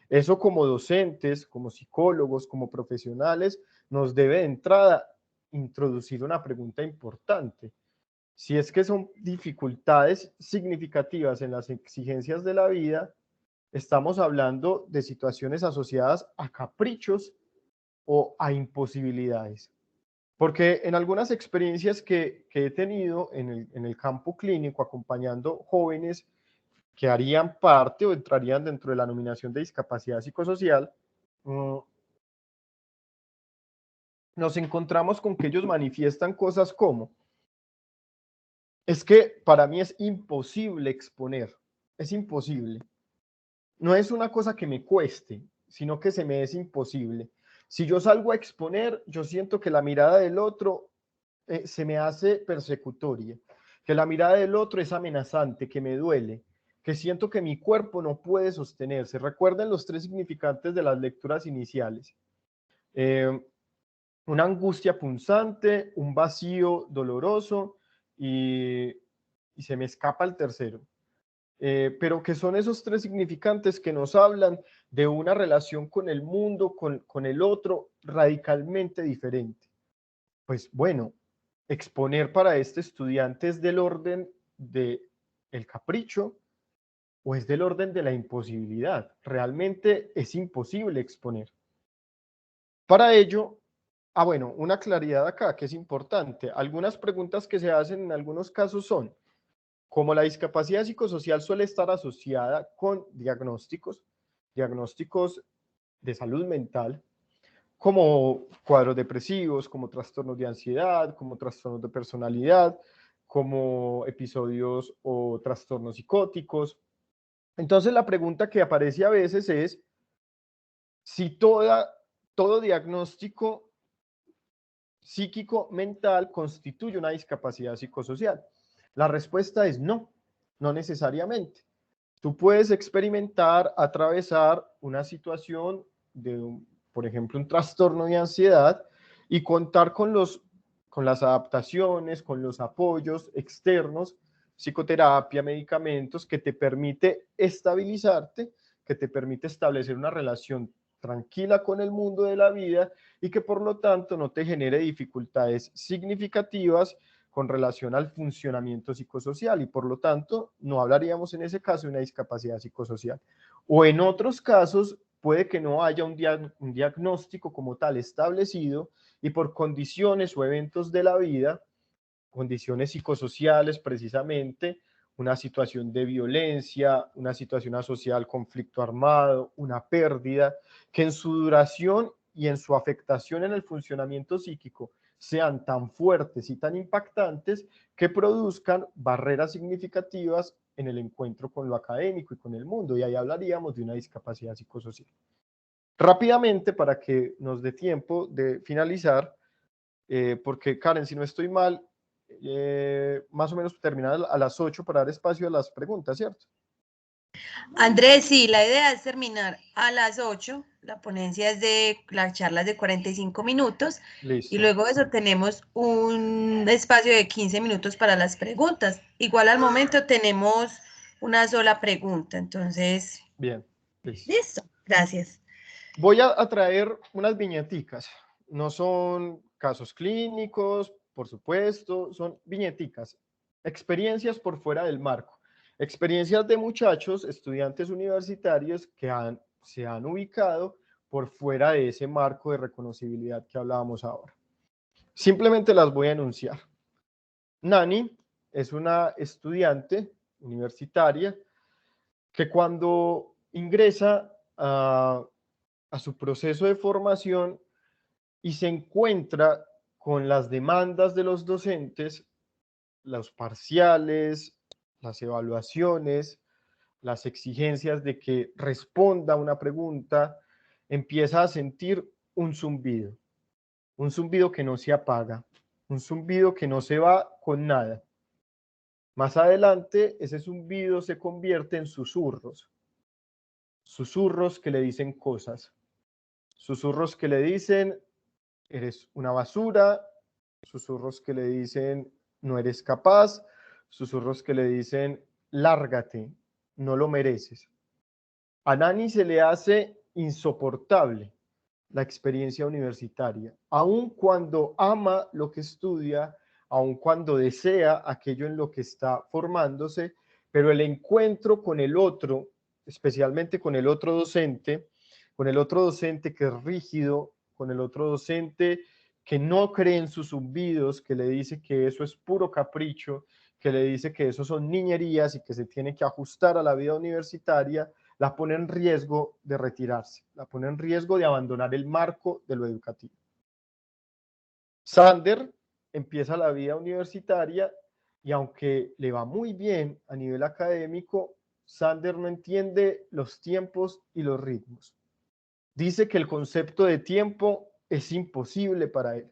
Eso como docentes, como psicólogos, como profesionales, nos debe de entrada introducir una pregunta importante. Si es que son dificultades significativas en las exigencias de la vida, estamos hablando de situaciones asociadas a caprichos o a imposibilidades. Porque en algunas experiencias que he tenido en el campo clínico, acompañando jóvenes que harían parte o entrarían dentro de la nominación de discapacidad psicosocial, nos encontramos con que ellos manifiestan cosas como, es que para mí es imposible exponer, es imposible. No es una cosa que me cueste, sino que se me es imposible. Si yo salgo a exponer, yo siento que la mirada del otro se me hace persecutoria, que la mirada del otro es amenazante, que me duele, que siento que mi cuerpo no puede sostenerse. Recuerden los tres significantes de las lecturas iniciales. Una angustia punzante, un vacío doloroso y se me escapa el tercero. Pero que son esos tres significantes que nos hablan de una relación con el mundo, con el otro, radicalmente diferente. Pues bueno, exponer para este estudiante es del orden del capricho o es del orden de la imposibilidad. Realmente es imposible exponer. Para ello, bueno, una claridad acá que es importante. Algunas preguntas que se hacen en algunos casos son, como la discapacidad psicosocial suele estar asociada con diagnósticos de salud mental, como cuadros depresivos, como trastornos de ansiedad, como trastornos de personalidad, como episodios o trastornos psicóticos. Entonces la pregunta que aparece a veces es si todo diagnóstico psíquico mental constituye una discapacidad psicosocial. La respuesta es no, no necesariamente. Tú puedes experimentar, atravesar una situación de, por ejemplo, un trastorno de ansiedad y contar con las adaptaciones, con los apoyos externos, psicoterapia, medicamentos, que te permite estabilizarte, que te permite establecer una relación tranquila con el mundo de la vida y que por lo tanto no te genere dificultades significativas con relación al funcionamiento psicosocial y por lo tanto no hablaríamos en ese caso de una discapacidad psicosocial. O en otros casos puede que no haya un diagnóstico como tal establecido y por condiciones o eventos de la vida, condiciones psicosociales precisamente, una situación de violencia, una situación asociada al conflicto armado, una pérdida, que en su duración y en su afectación en el funcionamiento psíquico sean tan fuertes y tan impactantes que produzcan barreras significativas en el encuentro con lo académico y con el mundo. Y ahí hablaríamos de una discapacidad psicosocial. Rápidamente, para que nos dé tiempo de finalizar, porque Karen, si no estoy mal, más o menos terminar a las 8 para dar espacio a las preguntas, ¿cierto? Andrés, sí, la idea es terminar a las 8. La ponencia es la charla es de 45 minutos. Listo. Y luego de eso tenemos un espacio de 15 minutos para las preguntas. Igual al momento tenemos una sola pregunta, entonces... Bien, listo. Listo, gracias. Voy a traer unas viñeticas. No son casos clínicos, por supuesto, son viñeticas, experiencias por fuera del marco. Experiencias de muchachos, estudiantes universitarios que se han ubicado por fuera de ese marco de reconocibilidad que hablábamos ahora. Simplemente las voy a enunciar. Nani es una estudiante universitaria que cuando ingresa a su proceso de formación y se encuentra con las demandas de los docentes, los parciales, las evaluaciones, las exigencias de que responda a una pregunta, empieza a sentir un zumbido que no se apaga, un zumbido que no se va con nada. Más adelante, ese zumbido se convierte en susurros, susurros que le dicen cosas, susurros que le dicen, eres una basura, susurros que le dicen, no eres capaz, susurros que le dicen, lárgate, no lo mereces. A Nani se le hace insoportable la experiencia universitaria, aun cuando ama lo que estudia, aun cuando desea aquello en lo que está formándose, pero el encuentro con el otro, especialmente con el otro docente que es rígido, con el otro docente que no cree en sus zumbidos, que le dice que eso es puro capricho, que le dice que eso son niñerías y que se tiene que ajustar a la vida universitaria, la pone en riesgo de retirarse, la pone en riesgo de abandonar el marco de lo educativo. Sander empieza la vida universitaria y aunque le va muy bien a nivel académico, Sander no entiende los tiempos y los ritmos. Dice que el concepto de tiempo es imposible para él,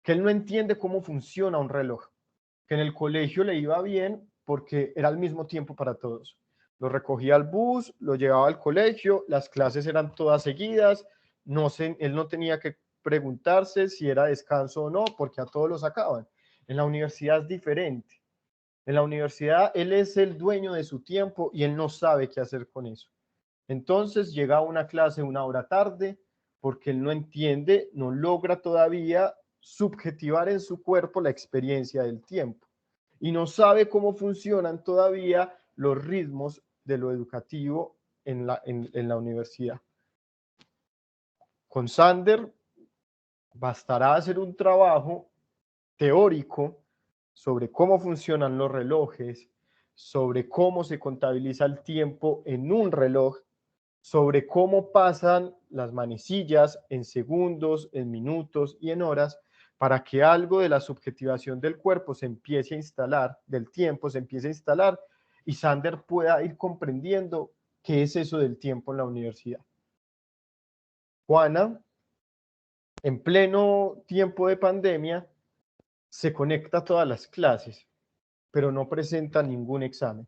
que él no entiende cómo funciona un reloj, que en el colegio le iba bien porque era el mismo tiempo para todos. Lo recogía al bus, lo llevaba al colegio, las clases eran todas seguidas, él no tenía que preguntarse si era descanso o no, porque a todos lo sacaban. En la universidad es diferente. En la universidad él es el dueño de su tiempo y él no sabe qué hacer con eso. Entonces llega a una clase una hora tarde porque él no entiende, no logra todavía subjetivar en su cuerpo la experiencia del tiempo y no sabe cómo funcionan todavía los ritmos de lo educativo en la universidad. Con Sander bastará hacer un trabajo teórico sobre cómo funcionan los relojes, sobre cómo se contabiliza el tiempo en un reloj, sobre cómo pasan las manecillas en segundos, en minutos y en horas, para que algo de la subjetivación del cuerpo se empiece a instalar, del tiempo se empiece a instalar, y Sander pueda ir comprendiendo qué es eso del tiempo en la universidad. Juana, en pleno tiempo de pandemia, se conecta a todas las clases, pero no presenta ningún examen.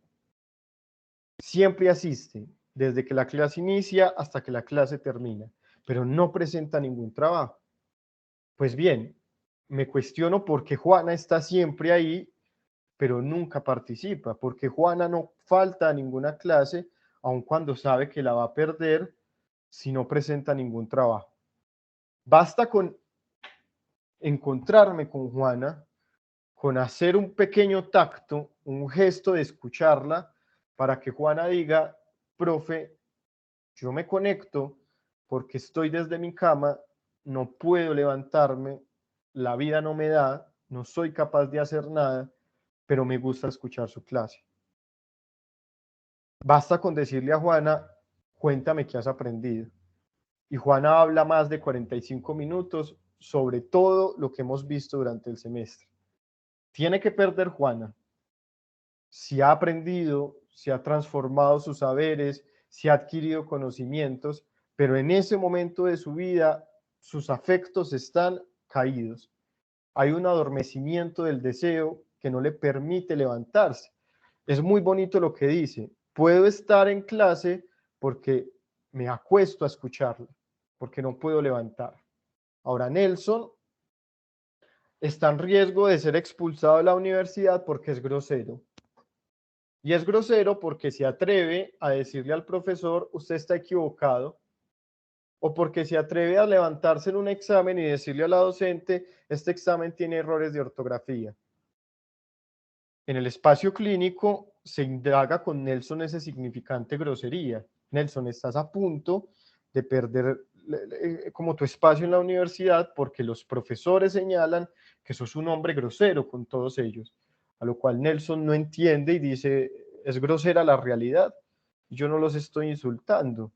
Siempre asiste, desde que la clase inicia hasta que la clase termina, pero no presenta ningún trabajo. Pues bien, me cuestiono por qué Juana está siempre ahí, pero nunca participa, porque Juana no falta a ninguna clase, aun cuando sabe que la va a perder si no presenta ningún trabajo. Basta con encontrarme con Juana, con hacer un pequeño tacto, un gesto de escucharla, para que Juana diga, profe, yo me conecto porque estoy desde mi cama, no puedo levantarme, la vida no me da, no soy capaz de hacer nada, pero me gusta escuchar su clase. Basta con decirle a Juana, cuéntame qué has aprendido. Y Juana habla más de 45 minutos sobre todo lo que hemos visto durante el semestre. Tiene que perder Juana. Si ha aprendido, si ha transformado sus saberes, si ha adquirido conocimientos, pero en ese momento de su vida sus afectos están caídos. Hay un adormecimiento del deseo que no le permite levantarse. Es muy bonito lo que dice: puedo estar en clase porque me acuesto a escucharla, porque no puedo levantar. Ahora Nelson está en riesgo de ser expulsado de la universidad porque es grosero. Y es grosero porque se atreve a decirle al profesor: usted está equivocado, o porque se atreve a levantarse en un examen y decirle a la docente: este examen tiene errores de ortografía. En el espacio clínico se indaga con Nelson ese significante grosería. Nelson, estás a punto de perder como tu espacio en la universidad porque los profesores señalan que sos un hombre grosero con todos ellos. A lo cual Nelson no entiende y dice: es grosera la realidad, yo no los estoy insultando.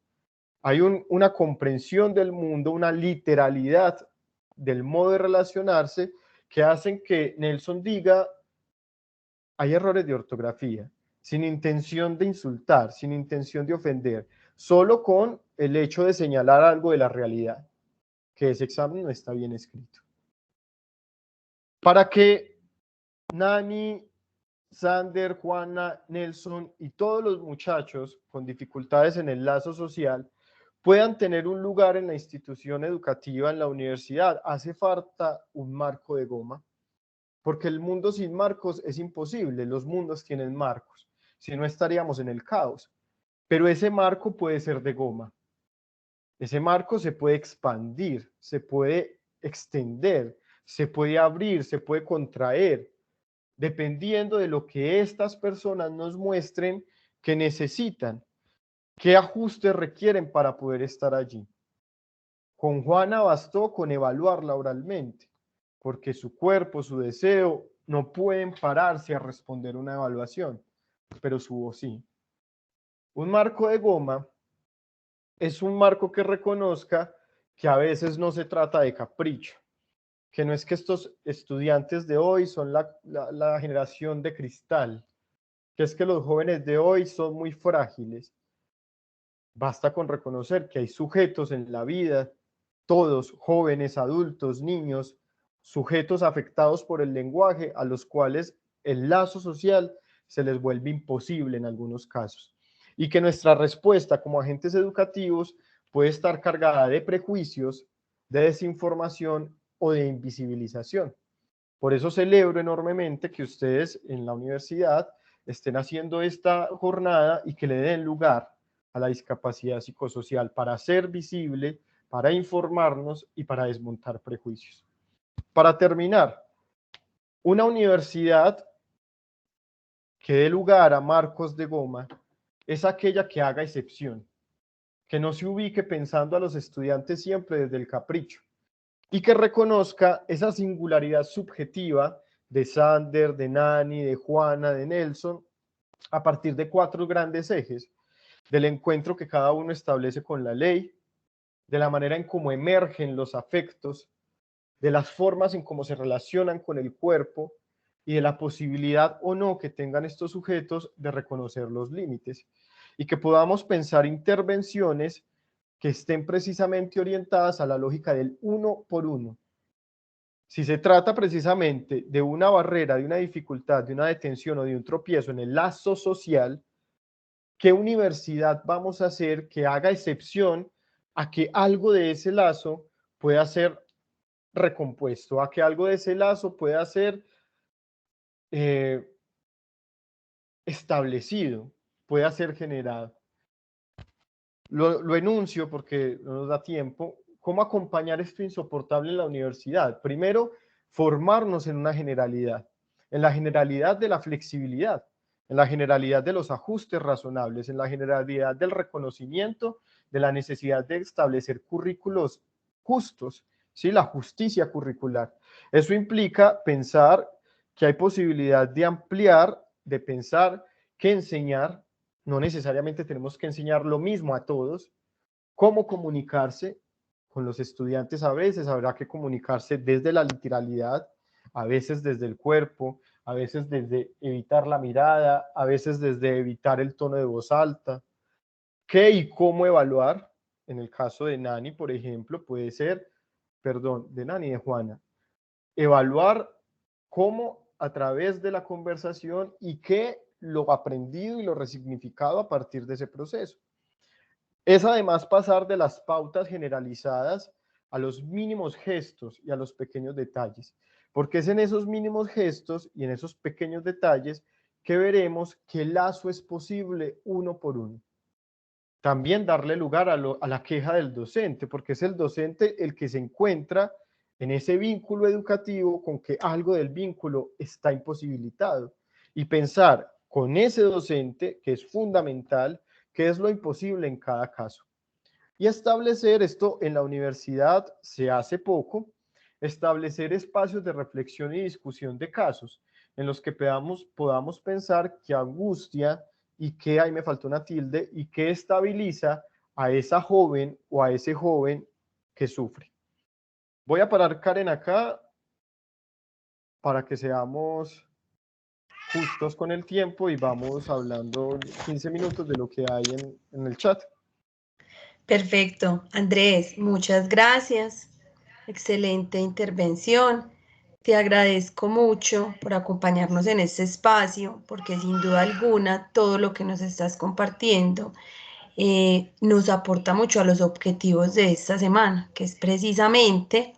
Hay una comprensión del mundo, una literalidad del modo de relacionarse que hacen que Nelson diga: hay errores de ortografía, sin intención de insultar, sin intención de ofender, solo con el hecho de señalar algo de la realidad, que ese examen no está bien escrito. Para que Nani, Sander, Juana, Nelson y todos los muchachos con dificultades en el lazo social puedan tener un lugar en la institución educativa, en la universidad, hace falta un marco de goma, porque el mundo sin marcos es imposible. Los mundos tienen marcos, si no estaríamos en el caos, pero ese marco puede ser de goma. Ese marco se puede expandir, se puede extender, se puede abrir, se puede contraer, dependiendo de lo que estas personas nos muestren que necesitan, qué ajustes requieren para poder estar allí. Con Juana bastó con evaluarla oralmente, porque su cuerpo, su deseo, no pueden pararse a responder una evaluación, pero su voz sí. Un marco de goma es un marco que reconozca que a veces no se trata de capricho, que no es que estos estudiantes de hoy son la generación de cristal, que es que los jóvenes de hoy son muy frágiles. Basta con reconocer que hay sujetos en la vida, todos, jóvenes, adultos, niños, sujetos afectados por el lenguaje, a los cuales el lazo social se les vuelve imposible en algunos casos. Y que nuestra respuesta como agentes educativos puede estar cargada de prejuicios, de desinformación o de invisibilización. Por eso celebro enormemente que ustedes en la universidad estén haciendo esta jornada y que le den lugar a la discapacidad psicosocial para ser visible, para informarnos y para desmontar prejuicios. Para terminar, una universidad que dé lugar a marcos de goma es aquella que haga excepción, que no se ubique pensando a los estudiantes siempre desde el capricho y que reconozca esa singularidad subjetiva de Sander, de Nani, de Juana, de Nelson, a partir de 4 grandes ejes: del encuentro que cada uno establece con la ley, de la manera en cómo emergen los afectos, de las formas en cómo se relacionan con el cuerpo y de la posibilidad o no que tengan estos sujetos de reconocer los límites, y que podamos pensar intervenciones que estén precisamente orientadas a la lógica del uno por uno. Si se trata precisamente de una barrera, de una dificultad, de una detención o de un tropiezo en el lazo social, ¿qué universidad vamos a hacer que haga excepción a que algo de ese lazo pueda ser recompuesto, a que algo de ese lazo pueda ser establecido, pueda ser generado? Lo enuncio porque no nos da tiempo. ¿Cómo acompañar esto insoportable en la universidad? Primero, formarnos en una generalidad, en la generalidad de la flexibilidad, en la generalidad de los ajustes razonables, en la generalidad del reconocimiento de la necesidad de establecer currículos justos, ¿sí? La justicia curricular. Eso implica pensar que hay posibilidad de ampliar, de pensar que enseñar, no necesariamente tenemos que enseñar lo mismo a todos, cómo comunicarse, con los estudiantes a veces habrá que comunicarse desde la literalidad, a veces desde el cuerpo, a veces desde evitar la mirada, a veces desde evitar el tono de voz alta. ¿Qué y cómo evaluar? En el caso de Nani, por ejemplo, puede ser, perdón, de Nani y de Juana, evaluar cómo a través de la conversación y qué lo aprendido y lo resignificado a partir de ese proceso. Es además pasar de las pautas generalizadas a los mínimos gestos y a los pequeños detalles, porque es en esos mínimos gestos y en esos pequeños detalles que veremos qué lazo es posible uno por uno. También darle lugar a la queja del docente, porque es el docente el que se encuentra en ese vínculo educativo con que algo del vínculo está imposibilitado. Y pensar con ese docente, que es fundamental, qué es lo imposible en cada caso. Y establecer esto en la universidad se hace poco, establecer espacios de reflexión y discusión de casos en los que podamos pensar qué angustia y qué, ahí me faltó una tilde, y qué estabiliza a esa joven o a ese joven que sufre. Voy a parar, Karen, acá para que seamos justos con el tiempo y vamos hablando 15 minutos de lo que hay en el chat. Perfecto. Andrés, muchas gracias. Excelente intervención. Te agradezco mucho por acompañarnos en este espacio, porque sin duda alguna todo lo que nos estás compartiendo nos aporta mucho a los objetivos de esta semana, que es precisamente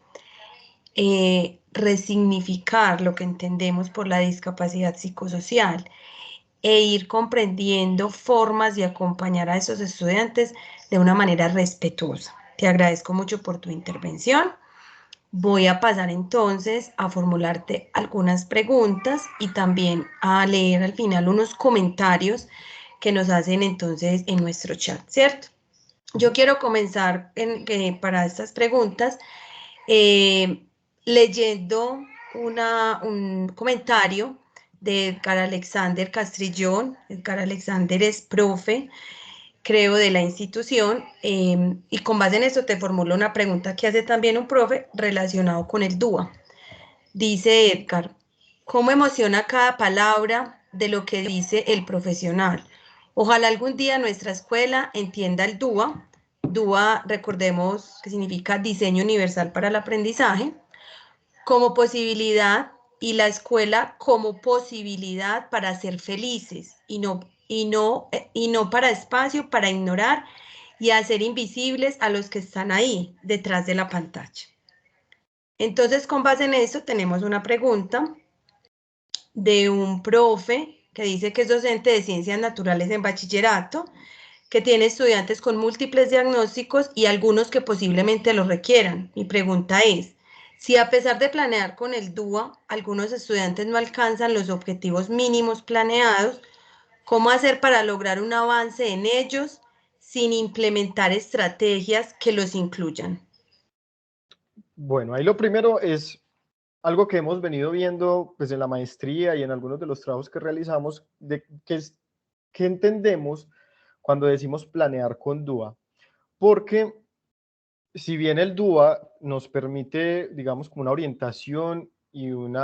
resignificar lo que entendemos por la discapacidad psicosocial e ir comprendiendo formas de acompañar a esos estudiantes de una manera respetuosa. Te agradezco mucho por tu intervención. Voy a pasar entonces a formularte algunas preguntas y también a leer al final unos comentarios que nos hacen entonces en nuestro chat, ¿cierto? Yo quiero comenzar para estas preguntas leyendo un comentario de Edgar Alexander Castrillón. Edgar Alexander es profe, creo, de la institución, y con base en esto te formulo una pregunta que hace también un profe relacionado con el DUA. Dice Edgar, ¿cómo emociona cada palabra de lo que dice el profesional? Ojalá algún día nuestra escuela entienda el DUA. DUA, recordemos que significa Diseño Universal para el Aprendizaje, como posibilidad, y la escuela como posibilidad para ser felices y no para espacio, para ignorar y hacer invisibles a los que están ahí, detrás de la pantalla. Entonces, con base en eso, tenemos una pregunta de un profe que dice que es docente de ciencias naturales en bachillerato, que tiene estudiantes con múltiples diagnósticos y algunos que posiblemente lo requieran. Mi pregunta es, si a pesar de planear con el DUA, algunos estudiantes no alcanzan los objetivos mínimos planeados, ¿cómo hacer para lograr un avance en ellos sin implementar estrategias que los incluyan? Bueno, ahí lo primero es algo que hemos venido viendo pues, en la maestría y en algunos de los trabajos que realizamos, de que entendemos cuando decimos planear con DUA. Porque si bien el DUA nos permite, digamos, como una orientación y un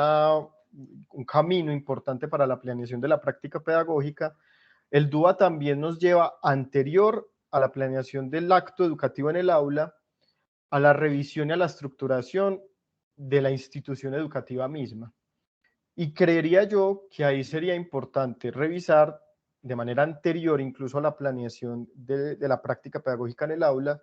camino importante para la planeación de la práctica pedagógica, el DUA también nos lleva anterior a la planeación del acto educativo en el aula, a la revisión y a la estructuración de la institución educativa misma. Y creería yo que ahí sería importante revisar de manera anterior, incluso a la planeación de la práctica pedagógica en el aula,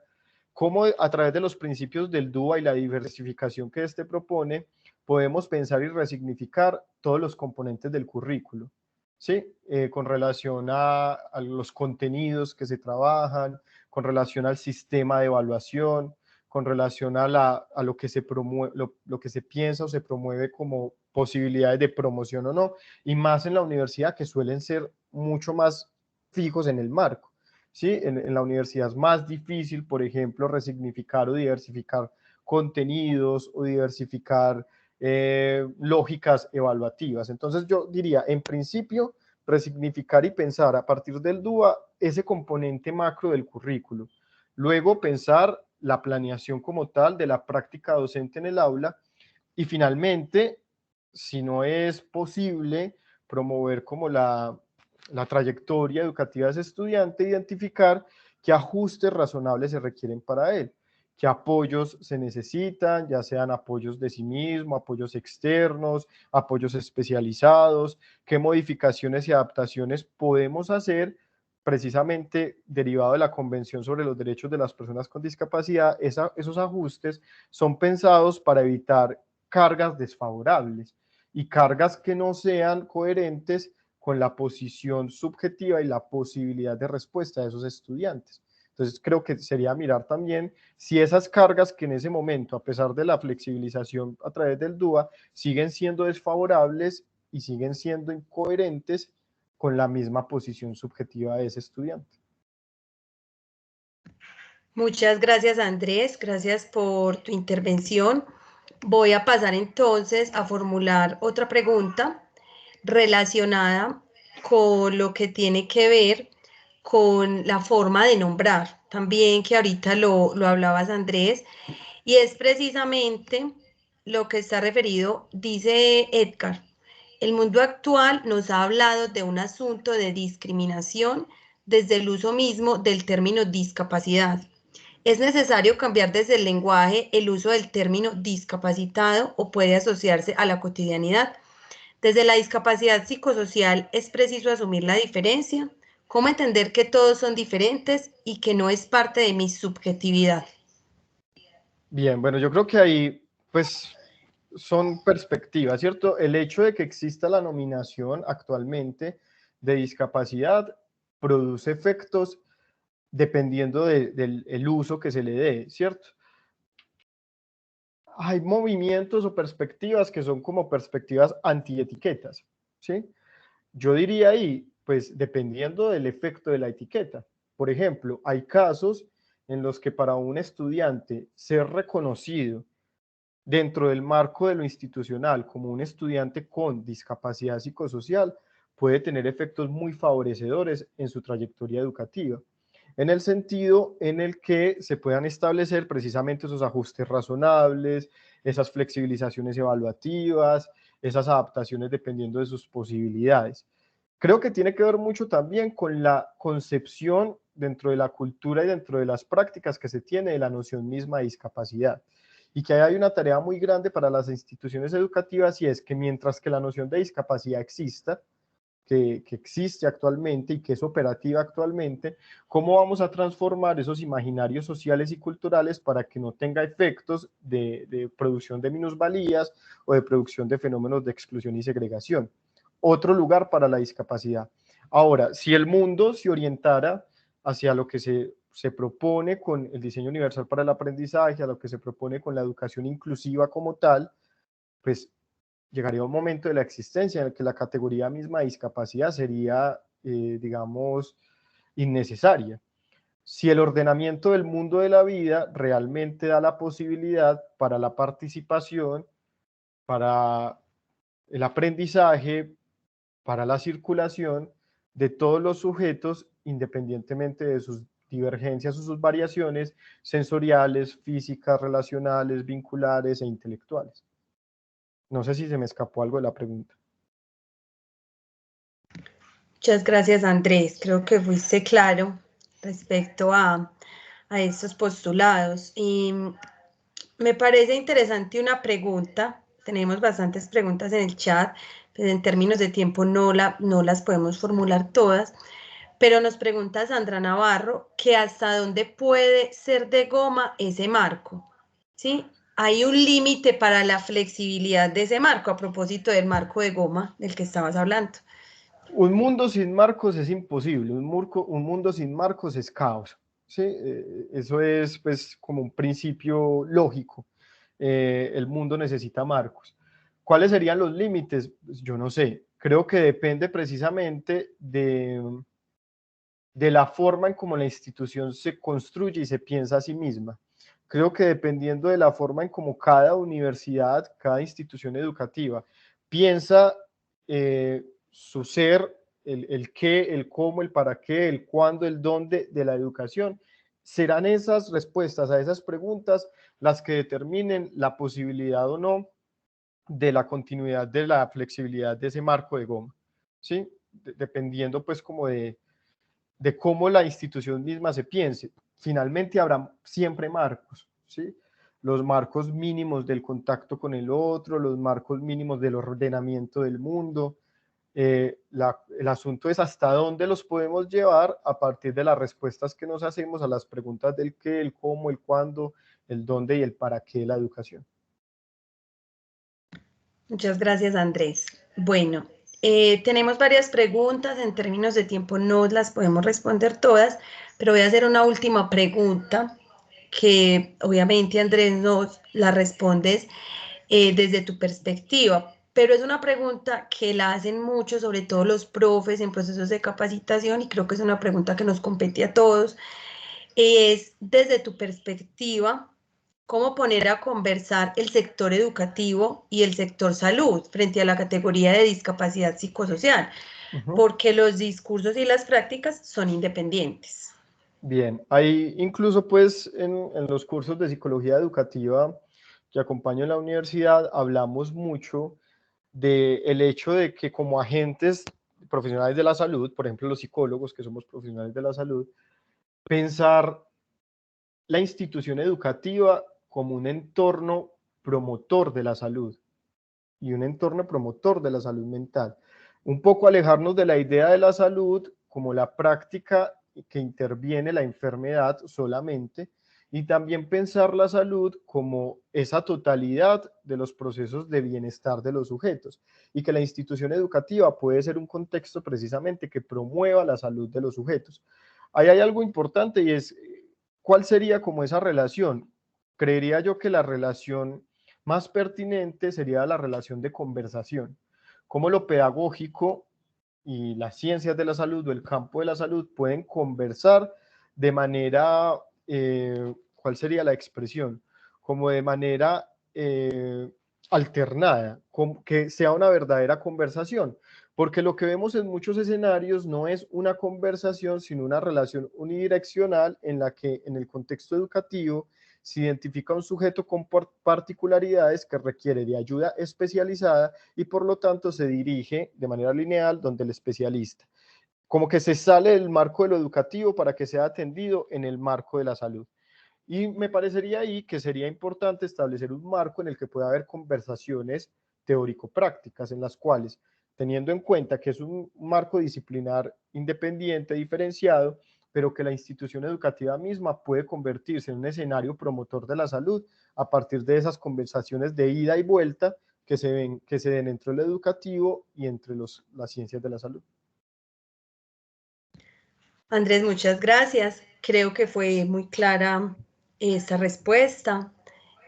cómo a través de los principios del DUA y la diversificación que éste propone, podemos pensar y resignificar todos los componentes del currículo, ¿sí? Con relación a los contenidos que se trabajan, con relación al sistema de evaluación, con relación a lo que se promueve, lo que se piensa o se promueve como posibilidades de promoción o no, y más en la universidad que suelen ser mucho más fijos en el marco. ¿Sí? En la universidad es más difícil, por ejemplo, resignificar o diversificar contenidos o diversificar lógicas evaluativas. Entonces yo diría, en principio, resignificar y pensar a partir del DUA ese componente macro del currículo. Luego pensar la planeación como tal de la práctica docente en el aula y finalmente, si no es posible promover como la trayectoria educativa de ese estudiante, identificar qué ajustes razonables se requieren para él, qué apoyos se necesitan, ya sean apoyos de sí mismo, apoyos externos, apoyos especializados, qué modificaciones y adaptaciones podemos hacer precisamente derivado de la Convención sobre los Derechos de las Personas con Discapacidad. Esos ajustes son pensados para evitar cargas desfavorables y cargas que no sean coherentes con la posición subjetiva y la posibilidad de respuesta de esos estudiantes. Entonces creo que sería mirar también si esas cargas que en ese momento, a pesar de la flexibilización a través del DUA, siguen siendo desfavorables y siguen siendo incoherentes con la misma posición subjetiva de ese estudiante. Muchas gracias, Andrés. Gracias por tu intervención. Voy a pasar entonces a formular otra pregunta relacionada con lo que tiene que ver con la forma de nombrar. También que ahorita lo hablabas, Andrés, y es precisamente lo que está referido, dice Edgar. El mundo actual nos ha hablado de un asunto de discriminación desde el uso mismo del término discapacidad. ¿Es necesario cambiar desde el lenguaje el uso del término discapacitado o puede asociarse a la cotidianidad? Desde la discapacidad psicosocial es preciso asumir la diferencia. ¿Cómo entender que todos son diferentes y que no es parte de mi subjetividad? Bien, bueno, yo creo que ahí pues son perspectivas, ¿cierto? El hecho de que exista la nominación actualmente de discapacidad produce efectos dependiendo del uso que se le dé, ¿cierto? Hay movimientos o perspectivas que son como perspectivas antietiquetas, ¿sí? Yo diría ahí, pues dependiendo del efecto de la etiqueta. Por ejemplo, hay casos en los que para un estudiante ser reconocido dentro del marco de lo institucional como un estudiante con discapacidad psicosocial puede tener efectos muy favorecedores en su trayectoria educativa, en el sentido en el que se puedan establecer precisamente esos ajustes razonables, esas flexibilizaciones evaluativas, esas adaptaciones dependiendo de sus posibilidades. Creo que tiene que ver mucho también con la concepción dentro de la cultura y dentro de las prácticas que se tiene de la noción misma de discapacidad. Y que hay una tarea muy grande para las instituciones educativas y es que mientras que la noción de discapacidad exista, que existe actualmente y que es operativa actualmente, ¿cómo vamos a transformar esos imaginarios sociales y culturales para que no tenga efectos de producción de minusvalías o de producción de fenómenos de exclusión y segregación? Otro lugar para la discapacidad. Ahora, si el mundo se orientara hacia lo que se propone con el diseño universal para el aprendizaje, a lo que se propone con la educación inclusiva como tal, pues llegaría un momento de la existencia en el que la categoría misma de discapacidad sería, digamos, innecesaria. Si el ordenamiento del mundo de la vida realmente da la posibilidad para la participación, para el aprendizaje, para la circulación de todos los sujetos, independientemente de sus divergencias o sus variaciones sensoriales, físicas, relacionales, vinculares e intelectuales. No sé si se me escapó algo de la pregunta. Muchas gracias, Andrés. Creo que fuiste claro respecto a estos postulados. Y me parece interesante una pregunta. Tenemos bastantes preguntas en el chat, pero en términos de tiempo no las podemos formular todas. Pero nos pregunta Sandra Navarro que hasta dónde puede ser de goma ese marco, ¿sí? Hay un límite para la flexibilidad de ese marco, a propósito del marco de goma del que estabas hablando. Un mundo sin marcos es imposible, un mundo sin marcos es caos, ¿sí? Eso es pues como un principio lógico. El mundo necesita marcos. ¿Cuáles serían los límites? Pues yo no sé, creo que depende precisamente de la forma en cómo la institución se construye y se piensa a sí misma. Creo que dependiendo de la forma en cómo cada universidad, cada institución educativa piensa su ser, el qué, el cómo, el para qué, el cuándo, el dónde de la educación, serán esas respuestas a esas preguntas las que determinen la posibilidad o no de la continuidad de la flexibilidad de ese marco de goma, ¿sí? Dependiendo pues como de cómo la institución misma se piense. Finalmente habrá siempre marcos, ¿sí? Los marcos mínimos del contacto con el otro, los marcos mínimos del ordenamiento del mundo. El asunto es hasta dónde los podemos llevar a partir de las respuestas que nos hacemos a las preguntas del qué, el cómo, el cuándo, el dónde y el para qué de la educación. Muchas gracias, Andrés. Bueno, tenemos varias preguntas, en términos de tiempo no las podemos responder todas, pero voy a hacer una última pregunta que obviamente, Andrés, nos la respondes desde tu perspectiva, pero es una pregunta que la hacen muchos, sobre todo los profes en procesos de capacitación, y creo que es una pregunta que nos compete a todos. Es desde tu perspectiva, ¿cómo poner a conversar el sector educativo y el sector salud frente a la categoría de discapacidad psicosocial? Porque los discursos y las prácticas son independientes. Bien, hay incluso pues en los cursos de psicología educativa que acompaño en la universidad, hablamos mucho del hecho de que como agentes profesionales de la salud, por ejemplo los psicólogos que somos profesionales de la salud, pensar la institución educativa como un entorno promotor de la salud y un entorno promotor de la salud mental. Un poco alejarnos de la idea de la salud como la práctica que interviene la enfermedad solamente, y también pensar la salud como esa totalidad de los procesos de bienestar de los sujetos, y que la institución educativa puede ser un contexto precisamente que promueva la salud de los sujetos. Ahí hay algo importante y es, ¿cuál sería como esa relación? Creería yo que la relación más pertinente sería la relación de conversación. Cómo lo pedagógico y las ciencias de la salud o el campo de la salud pueden conversar de manera, ¿cuál sería la expresión? Como de manera alternada, que sea una verdadera conversación. Porque lo que vemos en muchos escenarios no es una conversación, sino una relación unidireccional en la que en el contexto educativo se identifica un sujeto con particularidades que requiere de ayuda especializada y por lo tanto se dirige de manera lineal donde el especialista. Como que se sale del marco de lo educativo para que sea atendido en el marco de la salud. Y me parecería ahí que sería importante establecer un marco en el que pueda haber conversaciones teórico-prácticas en las cuales, teniendo en cuenta que es un marco disciplinar independiente, diferenciado, pero que la institución educativa misma puede convertirse en un escenario promotor de la salud a partir de esas conversaciones de ida y vuelta que se den entre lo educativo y entre las ciencias de la salud. Andrés, muchas gracias. Creo que fue muy clara esta respuesta.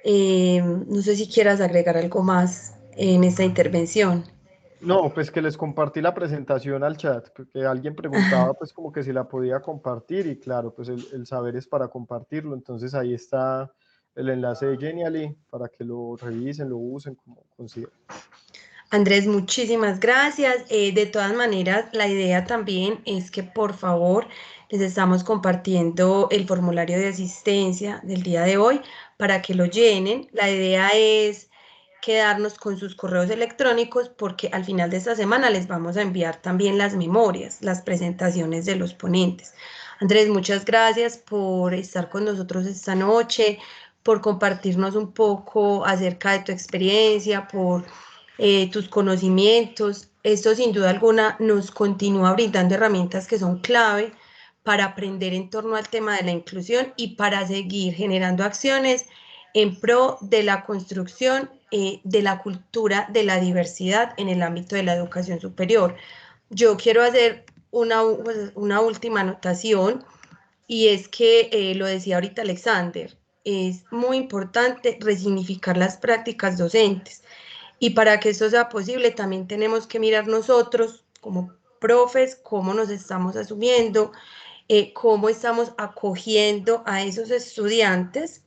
No sé si quieras agregar algo más en esta intervención. No, pues que les compartí la presentación al chat, porque alguien preguntaba pues como que si la podía compartir y claro, pues el saber es para compartirlo, entonces ahí está el enlace de Genially para que lo revisen, lo usen como consideren. Andrés, muchísimas gracias. De todas maneras, la idea también es que por favor les estamos compartiendo el formulario de asistencia del día de hoy para que lo llenen. La idea es quedarnos con sus correos electrónicos porque al final de esta semana les vamos a enviar también las memorias, las presentaciones de los ponentes. Andrés, muchas gracias por estar con nosotros esta noche, por compartirnos un poco acerca de tu experiencia, por tus conocimientos. Esto sin duda alguna nos continúa brindando herramientas que son clave para aprender en torno al tema de la inclusión y para seguir generando acciones en pro de la construcción de la cultura de la diversidad en el ámbito de la educación superior. Yo quiero hacer una última anotación, y es que lo decía ahorita Alexander, es muy importante resignificar las prácticas docentes. Y para que esto sea posible, también tenemos que mirar nosotros como profes cómo nos estamos asumiendo, cómo estamos acogiendo a esos estudiantes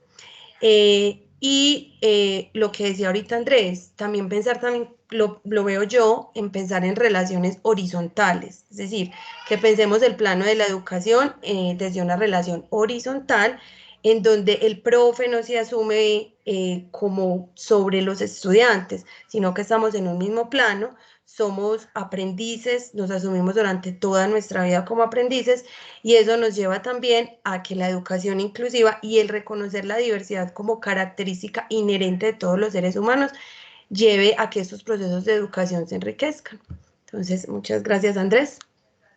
Y lo que decía ahorita Andrés, también pensar, también lo veo yo, en pensar en relaciones horizontales, es decir, que pensemos el plano de la educación desde una relación horizontal, en donde el profe no se asume como sobre los estudiantes, sino que estamos en un mismo plano, somos aprendices, nos asumimos durante toda nuestra vida como aprendices, y eso nos lleva también a que la educación inclusiva y el reconocer la diversidad como característica inherente de todos los seres humanos lleve a que estos procesos de educación se enriquezcan. Entonces, muchas gracias, Andrés.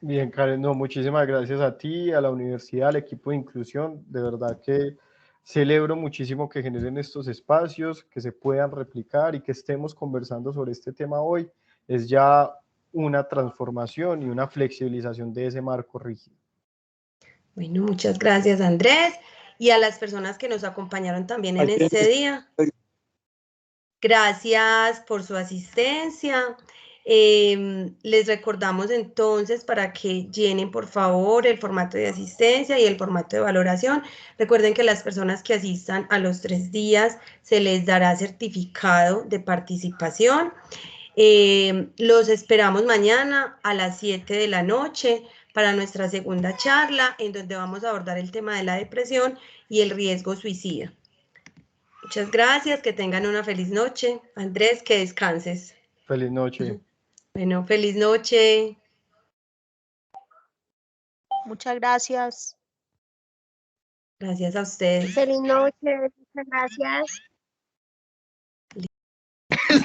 Bien, Karen, no, muchísimas gracias a ti, a la universidad, al equipo de inclusión. De verdad que celebro muchísimo que generen estos espacios, que se puedan replicar y que estemos conversando sobre este tema hoy. Es ya una transformación y una flexibilización de ese marco rígido. Bueno, muchas gracias, Andrés, y a las personas que nos acompañaron también en este día. Gracias por su asistencia. Les recordamos entonces para que llenen por favor el formato de asistencia y el formato de valoración. Recuerden que las personas que asistan a los 3 días se les dará certificado de participación. Los esperamos mañana a las 7 de la noche para nuestra segunda charla, en donde vamos a abordar el tema de la depresión y el riesgo suicida. Muchas gracias, que tengan una feliz noche. Andrés, que descanses. Feliz noche. Bueno, feliz noche. Muchas gracias. Gracias a ustedes. Feliz noche, muchas gracias.